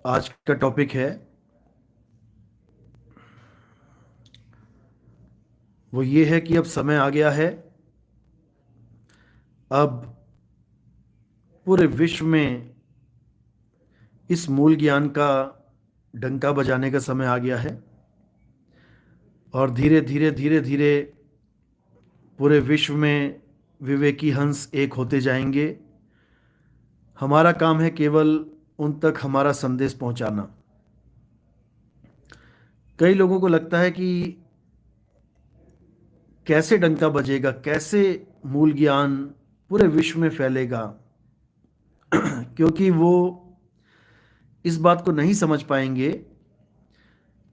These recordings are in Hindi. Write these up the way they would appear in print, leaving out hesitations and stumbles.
आज का टॉपिक है, वो ये है कि अब समय आ गया है। अब पूरे विश्व में इस मूल ज्ञान का डंका बजाने का समय आ गया है। और धीरे धीरे धीरे धीरे पूरे विश्व में विवेकी हंस एक होते जाएंगे। हमारा काम है केवल उन तक हमारा संदेश पहुंचाना। कई लोगों को लगता है कि कैसे डंका बजेगा, कैसे मूल ज्ञान पूरे विश्व में फैलेगा, क्योंकि वो इस बात को नहीं समझ पाएंगे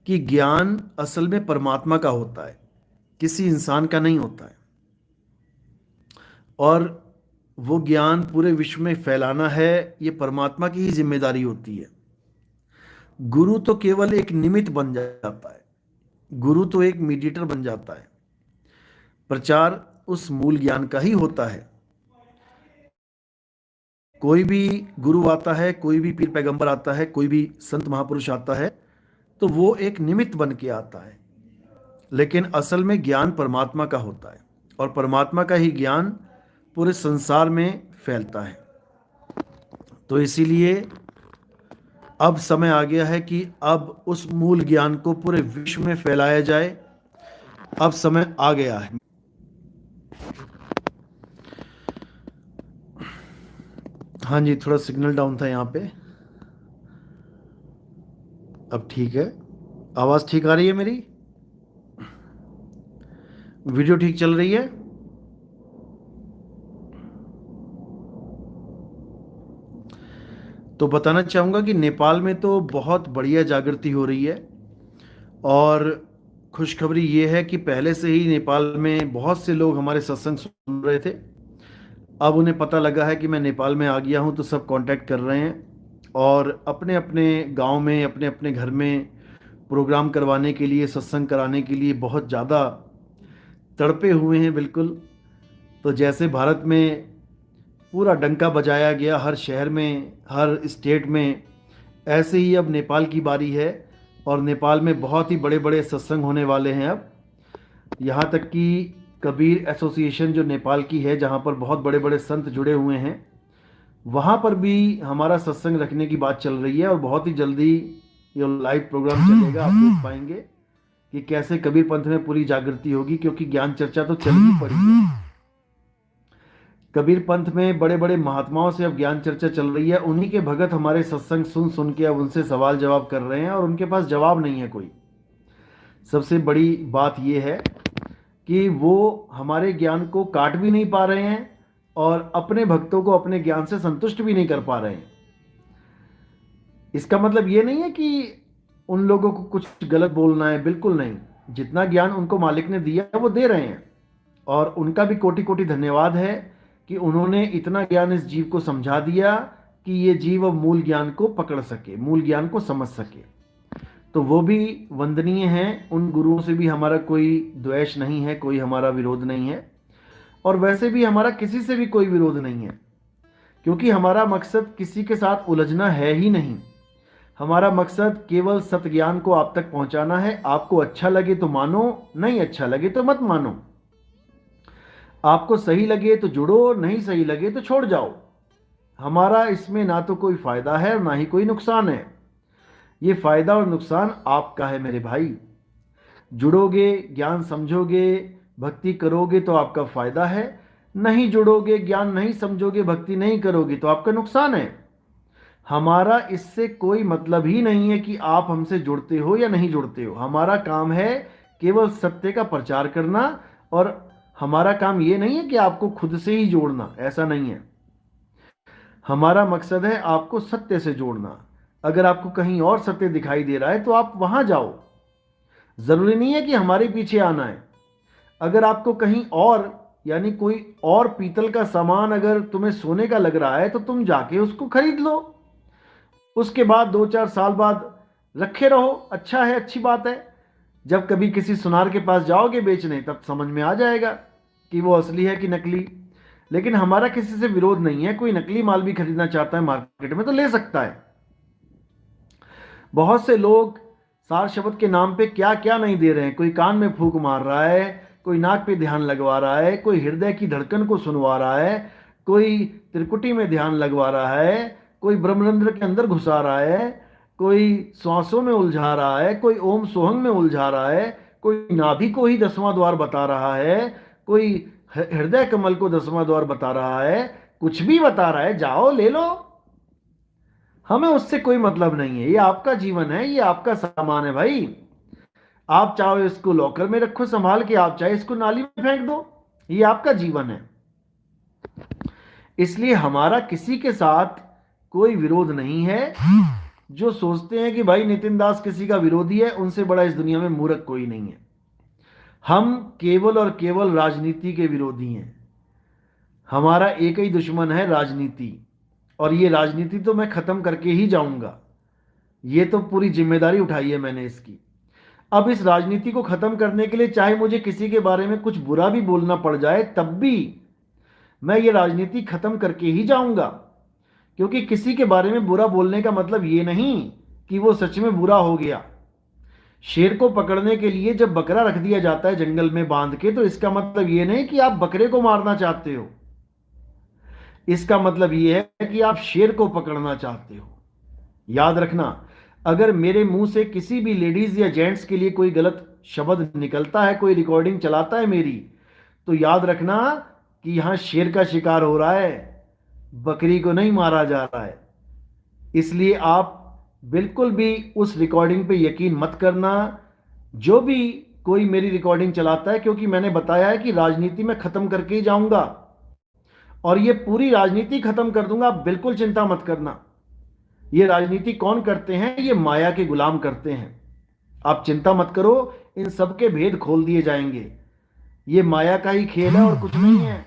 कि ज्ञान असल में परमात्मा का होता है, किसी इंसान का नहीं होता है। और वो ज्ञान पूरे विश्व में फैलाना है, ये परमात्मा की ही जिम्मेदारी होती है। गुरु तो केवल एक निमित्त बन जाता है, गुरु तो एक मीडिएटर बन जाता है। प्रचार उस मूल ज्ञान का ही होता है। कोई भी गुरु आता है, कोई भी पीर पैगंबर आता है, कोई भी संत महापुरुष आता है, तो वो एक निमित्त बन के आता है। लेकिन असल में ज्ञान परमात्मा का होता है, और परमात्मा का ही ज्ञान पूरे संसार में फैलता है। तो इसीलिए अब समय आ गया है कि अब उस मूल ज्ञान को पूरे विश्व में फैलाया जाए। अब समय आ गया है। हाँ जी, थोड़ा सिग्नल डाउन था यहाँ पे। अब ठीक है। आवाज़ ठीक आ रही है मेरी? वीडियो ठीक चल रही है? तो बताना चाहूँगा कि नेपाल में तो बहुत बढ़िया जागृति हो रही है। और खुशखबरी ये है कि पहले से ही नेपाल में बहुत से लोग हमारे सत्संग सुन रहे थे। अब उन्हें पता लगा है कि मैं नेपाल में आ गया हूँ, तो सब कांटेक्ट कर रहे हैं और अपने अपने गांव में, अपने अपने घर में प्रोग्राम करवाने के लिए, सत्संग कराने के लिए बहुत ज़्यादा तड़पे हुए हैं। बिल्कुल। तो जैसे भारत में पूरा डंका बजाया गया हर शहर में, हर स्टेट में, ऐसे ही अब नेपाल की बारी है। और नेपाल में बहुत ही बड़े बड़े सत्संग होने वाले हैं अब। यहाँ तक कि कबीर एसोसिएशन जो नेपाल की है, जहाँ पर बहुत बड़े बड़े संत जुड़े हुए हैं, वहाँ पर भी हमारा सत्संग रखने की बात चल रही है। और बहुत ही जल्दी ये लाइव प्रोग्राम चलेगा, आप देख पाएंगे कि कैसे कबीर पंथ में पूरी जागृति होगी, क्योंकि ज्ञान चर्चा तो चल ही पड़ी है। कबीर पंथ में बड़े बड़े महात्माओं से अब ज्ञान चर्चा चल रही है। उन्हीं के भगत हमारे सत्संग सुन सुन के अब उनसे सवाल जवाब कर रहे हैं, और उनके पास जवाब नहीं है कोई। सबसे बड़ी बात यह है कि वो हमारे ज्ञान को काट भी नहीं पा रहे हैं, और अपने भक्तों को अपने ज्ञान से संतुष्ट भी नहीं कर पा रहे हैं। इसका मतलब ये नहीं है कि उन लोगों को कुछ गलत बोलना है, बिल्कुल नहीं। जितना ज्ञान उनको मालिक ने दिया वो दे रहे हैं, और उनका भी कोटि कोटि धन्यवाद है कि उन्होंने इतना ज्ञान इस जीव को समझा दिया कि ये जीव अब मूल ज्ञान को पकड़ सके, मूल ज्ञान को समझ सके। तो वो भी वंदनीय हैं। उन गुरुओं से भी हमारा कोई द्वेष नहीं है, कोई हमारा विरोध नहीं है। और वैसे भी हमारा किसी से भी कोई विरोध नहीं है, क्योंकि हमारा मकसद किसी के साथ उलझना है ही नहीं। हमारा मकसद केवल सत्य ज्ञान को आप तक पहुंचाना है। आपको अच्छा लगे तो मानो, नहीं अच्छा लगे तो मत मानो। आपको सही लगे तो जुड़ो, नहीं सही लगे तो छोड़ जाओ। हमारा इसमें ना तो कोई फायदा है और ना ही कोई नुकसान है। ये फायदा और नुकसान आपका है मेरे भाई। जुड़ोगे, ज्ञान समझोगे, भक्ति करोगे तो आपका फायदा है। नहीं जुड़ोगे, ज्ञान नहीं समझोगे, भक्ति नहीं करोगे तो आपका नुकसान है। हमारा इससे कोई मतलब ही नहीं है कि आप हमसे जुड़ते हो या नहीं जुड़ते हो। हमारा काम है केवल सत्य का प्रचार करना। और हमारा काम ये नहीं है कि आपको खुद से ही जोड़ना, ऐसा नहीं है। हमारा मकसद है आपको सत्य से जोड़ना। अगर आपको कहीं और सत्य दिखाई दे रहा है तो आप वहां जाओ। जरूरी नहीं है कि हमारे पीछे आना है। अगर आपको कहीं और, यानी कोई और पीतल का सामान अगर तुम्हें सोने का लग रहा है, तो तुम जाके उसको खरीद लो। उसके बाद 2-4 साल बाद रखे रहो। अच्छा है, अच्छी बात है। जब कभी किसी सुनार के पास जाओगे बेचने, तब समझ में आ जाएगा कि वो असली है कि नकली। लेकिन हमारा किसी से विरोध नहीं है। कोई नकली माल भी खरीदना चाहता है मार्केट में तो ले सकता है। बहुत से लोग सार शब्द के नाम पे क्या क्या नहीं दे रहे हैं। कोई कान में फूंक मार रहा है, कोई नाक पे ध्यान लगवा रहा है, कोई हृदय की धड़कन को सुनवा रहा है, कोई त्रिकुटी में ध्यान लगवा रहा है, कोई ब्रह्मरंध्र के अंदर घुसा रहा है, कोई श्वासों में उलझा रहा है, कोई ओम सोहंग में उलझा रहा है, कोई नाभि को ही 10वां द्वार बता रहा है, कोई हृदय कमल को 10वां द्वार बता रहा है, कुछ भी बता रहा है, जाओ ले लो। हमें उससे कोई मतलब नहीं है। ये आपका जीवन है, ये आपका सामान है भाई। आप चाहो इसको लॉकर में रखो संभाल के, आप चाहे इसको नाली में फेंक दो, ये आपका जीवन है। इसलिए हमारा किसी के साथ कोई विरोध नहीं है। जो सोचते हैं कि भाई नितिन दास किसी का विरोधी है, उनसे बड़ा इस दुनिया में मूर्ख कोई नहीं है। हम केवल और केवल राजनीति के विरोधी हैं। हमारा एक ही दुश्मन है, राजनीति। और ये राजनीति तो मैं खत्म करके ही जाऊंगा। ये तो पूरी जिम्मेदारी उठाई है मैंने इसकी। अब इस राजनीति को खत्म करने के लिए चाहे मुझे किसी के बारे में कुछ बुरा भी बोलना पड़ जाए, तब भी मैं ये राजनीति खत्म करके ही जाऊंगा। क्योंकि किसी के बारे में बुरा बोलने का मतलब ये नहीं कि वो सच में बुरा हो गया। शेर को पकड़ने के लिए जब बकरा रख दिया जाता है जंगल में बांध के, तो इसका मतलब ये नहीं कि आप बकरे को मारना चाहते हो। इसका मतलब ये है कि आप शेर को पकड़ना चाहते हो। याद रखना, अगर मेरे मुंह से किसी भी लेडीज या जेंट्स के लिए कोई गलत शब्द निकलता है, कोई रिकॉर्डिंग चलाता है मेरी, तो याद रखना कि यहां शेर का शिकार हो रहा है, बकरी को नहीं मारा जा रहा है। इसलिए आप बिल्कुल भी उस रिकॉर्डिंग पे यकीन मत करना, जो भी कोई मेरी रिकॉर्डिंग चलाता है, क्योंकि मैंने बताया है कि राजनीति में खत्म करके ही जाऊंगा और ये पूरी राजनीति खत्म कर दूंगा। आप बिल्कुल चिंता मत करना। ये राजनीति कौन करते हैं? ये माया के गुलाम करते हैं। आप चिंता मत करो, इन सबके भेद खोल दिए जाएंगे। ये माया का ही खेल है और कुछ नहीं है।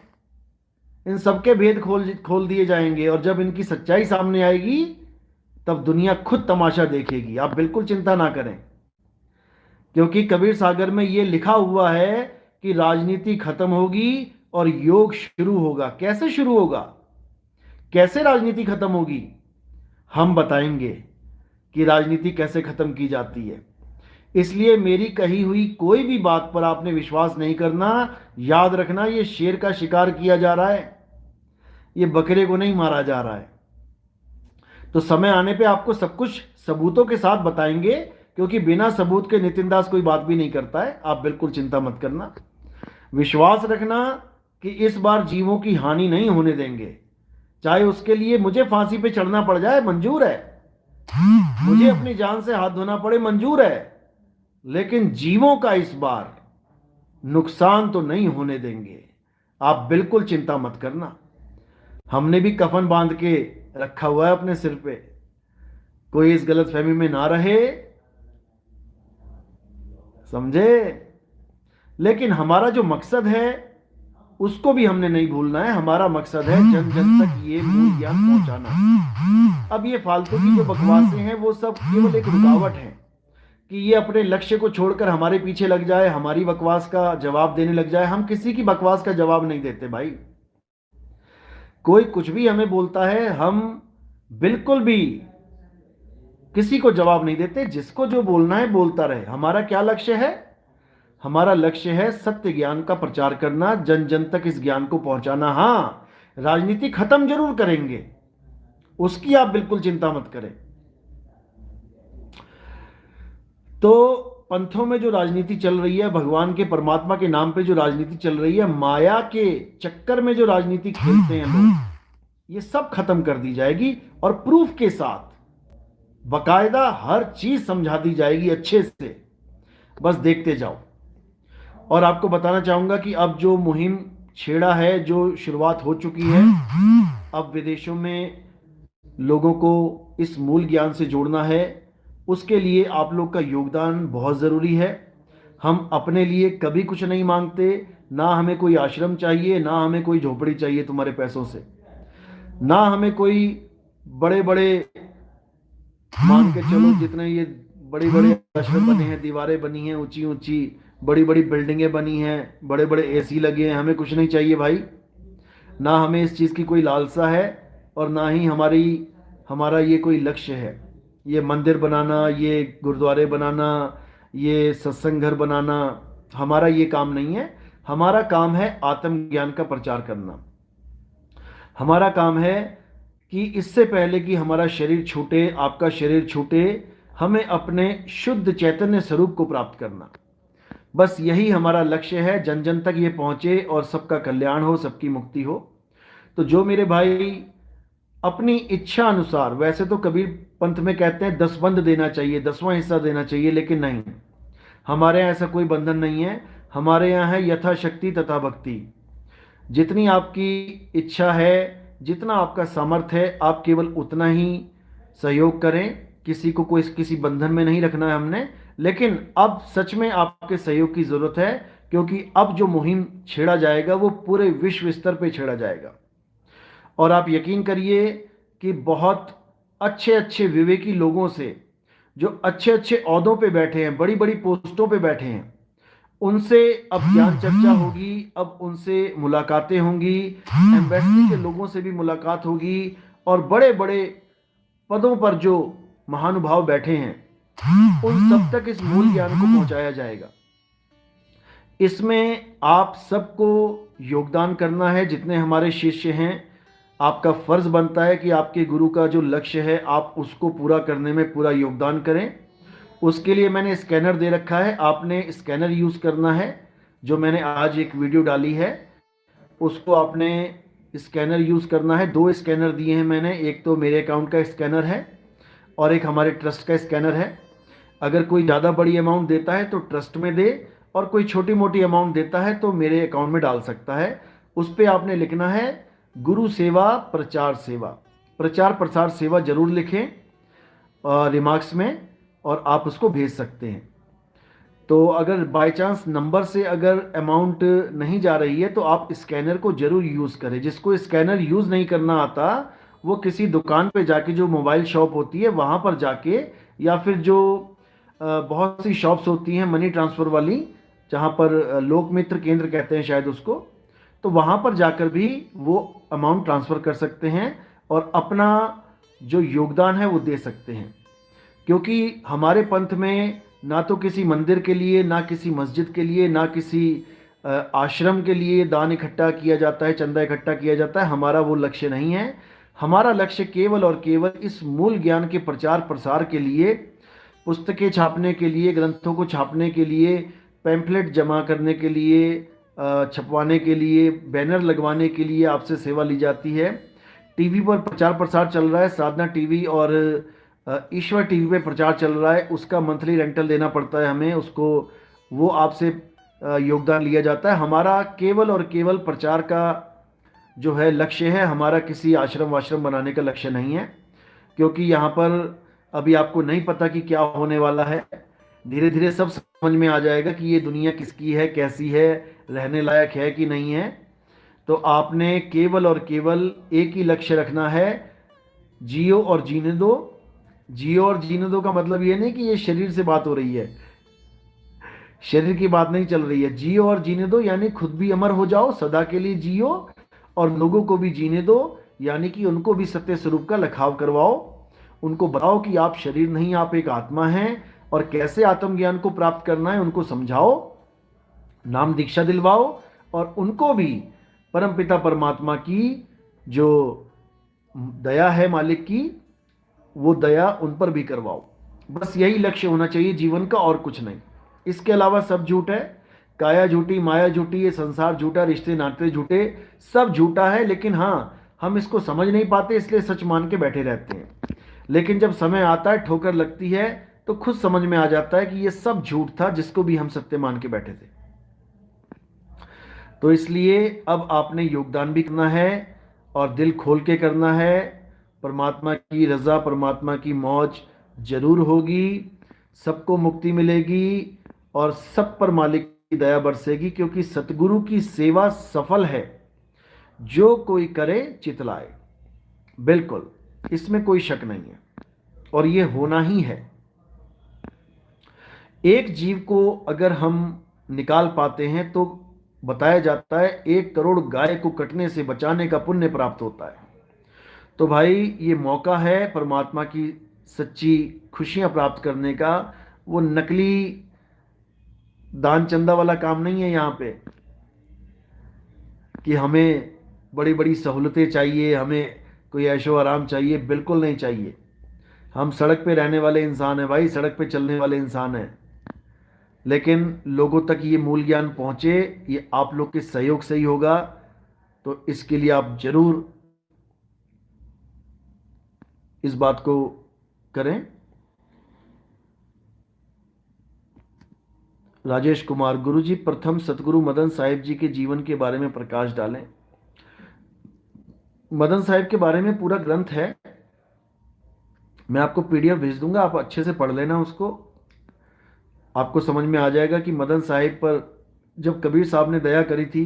इन सबके भेद खोल दिए जाएंगे और जब इनकी सच्चाई सामने आएगी तब दुनिया खुद तमाशा देखेगी। आप बिल्कुल चिंता ना करें, क्योंकि कबीर सागर में ये लिखा हुआ है कि राजनीति खत्म होगी और योग शुरू होगा। कैसे शुरू होगा, कैसे राजनीति खत्म होगी, हम बताएंगे कि राजनीति कैसे खत्म की जाती है। इसलिए मेरी कही हुई कोई भी बात पर आपने विश्वास नहीं करना। याद रखना, ये शेर का शिकार किया जा रहा है, ये बकरे को नहीं मारा जा रहा है। तो समय आने पे आपको सब कुछ सबूतों के साथ बताएंगे, क्योंकि बिना सबूत के नितिन दास कोई बात भी नहीं करता है। आप बिल्कुल चिंता मत करना। विश्वास रखना कि इस बार जीवों की हानि नहीं होने देंगे। चाहे उसके लिए मुझे फांसी पे चढ़ना पड़ जाए, मंजूर है। मुझे अपनी जान से हाथ धोना पड़े, मंजूर है। लेकिन जीवों का इस बार नुकसान तो नहीं होने देंगे। आप बिल्कुल चिंता मत करना। हमने भी कफन बांध के रखा हुआ है अपने सिर पे, कोई इस गलत फहमी में ना रहे, समझे। लेकिन हमारा जो मकसद है उसको भी हमने नहीं भूलना है। हमारा मकसद है जन जन तक ये मूल ज्ञान पहुंचाना। अब ये फालतू की जो बकवासें हैं वो सब केवल एक रुकावट है कि ये अपने लक्ष्य को छोड़कर हमारे पीछे लग जाए, हमारी बकवास का जवाब देने लग जाए। हम किसी की बकवास का जवाब नहीं देते भाई। कोई कुछ भी हमें बोलता है, हम बिल्कुल भी किसी को जवाब नहीं देते। जिसको जो बोलना है बोलता रहे। हमारा क्या लक्ष्य है? हमारा लक्ष्य है सत्य ज्ञान का प्रचार करना, जन जन तक इस ज्ञान को पहुंचाना। हाँ, राजनीति खत्म जरूर करेंगे, उसकी आप बिल्कुल चिंता मत करें। तो पंथों में जो राजनीति चल रही है, भगवान के परमात्मा के नाम पे जो राजनीति चल रही है, माया के चक्कर में जो राजनीति खेलते हैं लोग, ये सब खत्म कर दी जाएगी और प्रूफ के साथ बकायदा हर चीज समझा दी जाएगी अच्छे से। बस देखते जाओ। और आपको बताना चाहूंगा कि अब जो मुहिम छेड़ा है, जो शुरुआत हो चुकी है, अब विदेशों में लोगों को इस मूल ज्ञान से जोड़ना है। उसके लिए आप लोग का योगदान बहुत ज़रूरी है। हम अपने लिए कभी कुछ नहीं मांगते, ना हमें कोई आश्रम चाहिए, ना हमें कोई झोपड़ी चाहिए तुम्हारे पैसों से, ना हमें कोई बड़े बड़े, मान के चलो जितने ये बड़े बड़े आश्रम बने हैं, दीवारें बनी हैं ऊंची ऊंची, बड़ी बड़ी बिल्डिंगें बनी हैं, बड़े बड़े एसी लगे हैं, हमें कुछ नहीं चाहिए भाई। ना हमें इस चीज़ की कोई लालसा है और ना ही हमारा ये कोई लक्ष्य है। ये मंदिर बनाना, ये गुरुद्वारे बनाना, ये सत्संग घर बनाना हमारा ये काम नहीं है। हमारा काम है आत्मज्ञान का प्रचार करना। हमारा काम है कि इससे पहले कि हमारा शरीर छूटे, आपका शरीर छूटे, हमें अपने शुद्ध चैतन्य स्वरूप को प्राप्त करना। बस यही हमारा लक्ष्य है, जन जन तक ये पहुंचे और सबका कल्याण हो, सबकी मुक्ति हो। तो जो मेरे भाई अपनी इच्छा अनुसार, वैसे तो कबीर पंथ में कहते हैं 10 बंद देना चाहिए, 10वां हिस्सा देना चाहिए, लेकिन नहीं, हमारे यहाँ ऐसा कोई बंधन नहीं है। हमारे यहाँ है यथाशक्ति तथा भक्ति। जितनी आपकी इच्छा है, जितना आपका सामर्थ्य है, आप केवल उतना ही सहयोग करें। किसी को कोई किसी बंधन में नहीं रखना है हमने। लेकिन अब सच में आपके सहयोग की जरूरत है, क्योंकि अब जो मुहिम छेड़ा जाएगा वो पूरे विश्व स्तर पे छेड़ा जाएगा। और आप यकीन करिए कि बहुत अच्छे अच्छे विवेकी लोगों से, जो अच्छे अच्छे ओहदों पे बैठे हैं, बड़ी बड़ी पोस्टों पे बैठे हैं, उनसे अब ज्ञान चर्चा होगी, अब उनसे मुलाकातें होंगी, एम्बेसी के लोगों से भी मुलाकात होगी, और बड़े बड़े पदों पर जो महानुभाव बैठे हैं उन सब तक इस मूल ज्ञान को पहुंचाया जाएगा। इसमें आप सबको योगदान करना है। जितने हमारे शिष्य हैं, आपका फर्ज बनता है कि आपके गुरु का जो लक्ष्य है आप उसको पूरा करने में पूरा योगदान करें। उसके लिए मैंने स्कैनर दे रखा है, आपने स्कैनर यूज़ करना है। जो मैंने आज एक वीडियो डाली है उसको आपने स्कैनर यूज़ करना है। 2 स्कैनर दिए हैं मैंने, एक तो मेरे अकाउंट का स्कैनर है और एक हमारे ट्रस्ट का स्कैनर है। अगर कोई ज़्यादा बड़ी अमाउंट देता है तो ट्रस्ट में दे, और कोई छोटी मोटी अमाउंट देता है तो मेरे अकाउंट में डाल सकता है। उस पर आपने लिखना है गुरु सेवा प्रचार सेवा, प्रचार प्रसार सेवा जरूर लिखें रिमार्क्स में, और आप उसको भेज सकते हैं। तो अगर बाय चांस नंबर से अगर अमाउंट नहीं जा रही है तो आप स्कैनर को जरूर यूज़ करें। जिसको स्कैनर यूज़ नहीं करना आता वो किसी दुकान पे जाके, जो मोबाइल शॉप होती है वहाँ पर जाके, या फिर जो बहुत सी शॉप्स होती हैं मनी ट्रांसफ़र वाली, जहाँ पर लोक मित्र केंद्र कहते हैं शायद उसको, तो वहाँ पर जाकर भी वो अमाउंट ट्रांसफ़र कर सकते हैं और अपना जो योगदान है वो दे सकते हैं। क्योंकि हमारे पंथ में ना तो किसी मंदिर के लिए, ना किसी मस्जिद के लिए, ना किसी आश्रम के लिए दान इकट्ठा किया जाता है, चंदा इकट्ठा किया जाता है। हमारा वो लक्ष्य नहीं है। हमारा लक्ष्य केवल और केवल इस मूल ज्ञान के प्रचार प्रसार के लिए, पुस्तकें छापने के लिए, ग्रंथों को छापने के लिए, पैम्फलेट जमा करने के लिए, छपवाने के लिए, बैनर लगवाने के लिए आपसे सेवा ली जाती है। टीवी पर प्रचार प्रसार चल रहा है, साधना टीवी और ईश्वर टीवी पे प्रचार चल रहा है, उसका मंथली रेंटल देना पड़ता है हमें, उसको वो आपसे योगदान लिया जाता है। हमारा केवल और केवल प्रचार का जो है लक्ष्य है, हमारा किसी आश्रम वाश्रम बनाने का लक्ष्य नहीं है। क्योंकि यहाँ पर अभी आपको नहीं पता कि क्या होने वाला है। धीरे धीरे सब समझ में आ जाएगा कि ये दुनिया किसकी है, कैसी है, रहने लायक है कि नहीं है। तो आपने केवल और केवल एक ही लक्ष्य रखना है, जियो और जीने दो। जियो और जीने दो का मतलब ये नहीं कि ये शरीर से बात हो रही है, शरीर की बात नहीं चल रही है। जियो और जीने दो यानी खुद भी अमर हो जाओ, सदा के लिए जियो, और लोगों को भी जीने दो, यानी कि उनको भी सत्य स्वरूप का लखाव करवाओ। उनको बताओ कि आप शरीर नहीं, आप एक आत्मा हैं, और कैसे आत्मज्ञान को प्राप्त करना है उनको समझाओ, नाम दीक्षा दिलवाओ, और उनको भी परमपिता परमात्मा की जो दया है मालिक की, वो दया उन पर भी करवाओ। बस यही लक्ष्य होना चाहिए जीवन का, और कुछ नहीं। इसके अलावा सब झूठ है। काया झूठी, माया झूठी, ये संसार झूठा, रिश्ते नाते झूठे, सब झूठा है। लेकिन हाँ, हम इसको समझ नहीं पाते, इसलिए सच मान के बैठे रहते हैं। लेकिन जब समय आता है, ठोकर लगती है, तो खुद समझ में आ जाता है कि ये सब झूठ था, जिसको भी हम सत्य मान के बैठे थे। तो इसलिए अब आपने योगदान भी करना है, और दिल खोल के करना है। परमात्मा की रज़ा, परमात्मा की मौज जरूर होगी, सबको मुक्ति मिलेगी, और सब पर मालिक की दया बरसेगी। क्योंकि सतगुरु की सेवा सफल है, जो कोई करे चितलाए। बिल्कुल, इसमें कोई शक नहीं है, और ये होना ही है। एक जीव को अगर हम निकाल पाते हैं तो बताया जाता है 1 करोड़ गाय को कटने से बचाने का पुण्य प्राप्त होता है। तो भाई ये मौका है परमात्मा की सच्ची खुशियां प्राप्त करने का। वो नकली दान चंदा वाला काम नहीं है यहाँ पे कि हमें बड़ी बड़ी सहूलतें चाहिए, हमें कोई ऐशो आराम चाहिए, बिल्कुल नहीं चाहिए। हम सड़क पे रहने वाले इंसान हैं भाई, सड़क पे चलने वाले इंसान हैं। लेकिन लोगों तक ये मूल ज्ञान पहुंचे, ये आप लोग के सहयोग से ही होगा। तो इसके लिए आप जरूर इस बात को करें। राजेश कुमार, गुरुजी प्रथम सतगुरु मदन साहिब जी के जीवन के बारे में प्रकाश डालें। मदन साहिब के बारे में पूरा ग्रंथ है, मैं आपको पीडीएफ भेज दूंगा, आप अच्छे से पढ़ लेना उसको। आपको समझ में आ जाएगा कि मदन साहिब पर जब कबीर साहब ने दया करी थी,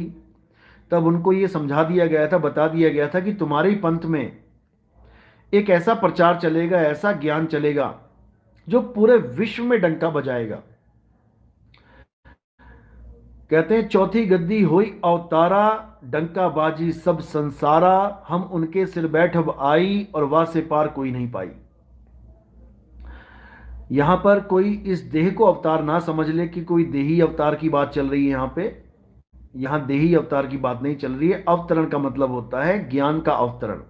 तब उनको ये समझा दिया गया था, बता दिया गया था कि तुम्हारे ही पंथ में एक ऐसा प्रचार चलेगा, ऐसा ज्ञान चलेगा जो पूरे विश्व में डंका बजाएगा। कहते हैं चौथी गद्दी हुई अवतारा, डंका बाजी सब संसारा, हम उनके सिर बैठब आई और वाह से पार कोई नहीं पाई। यहां पर कोई इस देह को अवतार ना समझ ले कि कोई देही अवतार की बात चल रही है। यहां पे यहां देही अवतार की बात नहीं चल रही है। अवतरण का मतलब होता है ज्ञान का अवतरण,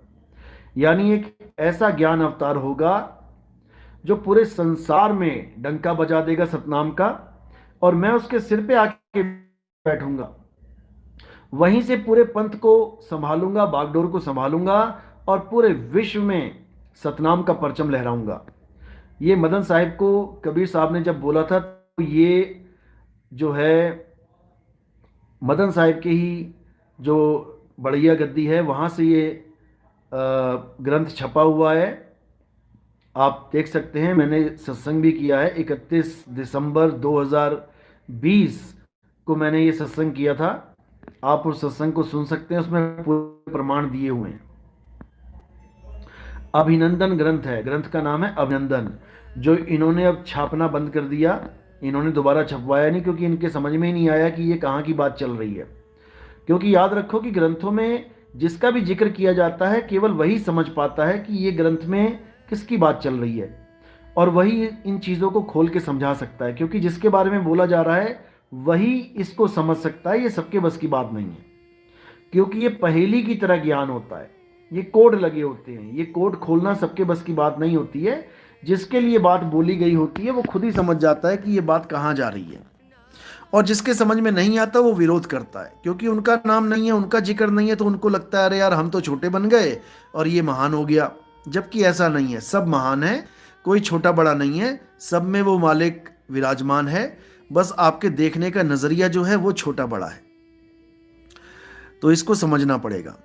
यानी एक ऐसा ज्ञान अवतार होगा जो पूरे संसार में डंका बजा देगा सतनाम का, और मैं उसके सिर पे आके बैठूंगा, वहीं से पूरे पंथ को संभालूंगा, बागडोर को संभालूंगा और पूरे विश्व में सतनाम का परचम लहराऊंगा। ये मदन साहिब को कबीर साहब ने जब बोला था, तो ये जो है मदन साहिब के ही जो बड़िया गद्दी है वहाँ से ये ग्रंथ छपा हुआ है। आप देख सकते हैं, मैंने सत्संग भी किया है। 31 दिसंबर 2020 को मैंने ये सत्संग किया था। आप उस सत्संग को सुन सकते हैं, उसमें पूरे प्रमाण दिए हुए हैं। अभिनंदन ग्रंथ है, ग्रंथ का नाम है अभिनंदन, जो इन्होंने अब छापना बंद कर दिया। इन्होंने दोबारा छपवाया नहीं, क्योंकि इनके समझ में ही नहीं आया कि ये कहाँ की बात चल रही है। क्योंकि याद रखो कि ग्रंथों में जिसका भी जिक्र किया जाता है, केवल वही समझ पाता है कि ये ग्रंथ में किसकी बात चल रही है, और वही इन चीज़ों को खोल के समझा सकता है। क्योंकि जिसके बारे में बोला जा रहा है वही इसको समझ सकता है, ये सबके बस की बात नहीं है। क्योंकि ये पहेली की तरह ज्ञान होता है, ये कोड लगे होते हैं, ये कोड खोलना सबके बस की बात नहीं होती है। जिसके लिए बात बोली गई होती है वो खुद ही समझ जाता है कि ये बात कहाँ जा रही है, और जिसके समझ में नहीं आता वो विरोध करता है, क्योंकि उनका नाम नहीं है, उनका जिक्र नहीं है, तो उनको लगता है अरे यार हम तो छोटे बन गए और ये महान हो गया। जबकि ऐसा नहीं है, सब महान है, कोई छोटा बड़ा नहीं है, सब में वो मालिक विराजमान है। बस आपके देखने का नजरिया जो है वो छोटा बड़ा है, तो इसको समझना पड़ेगा।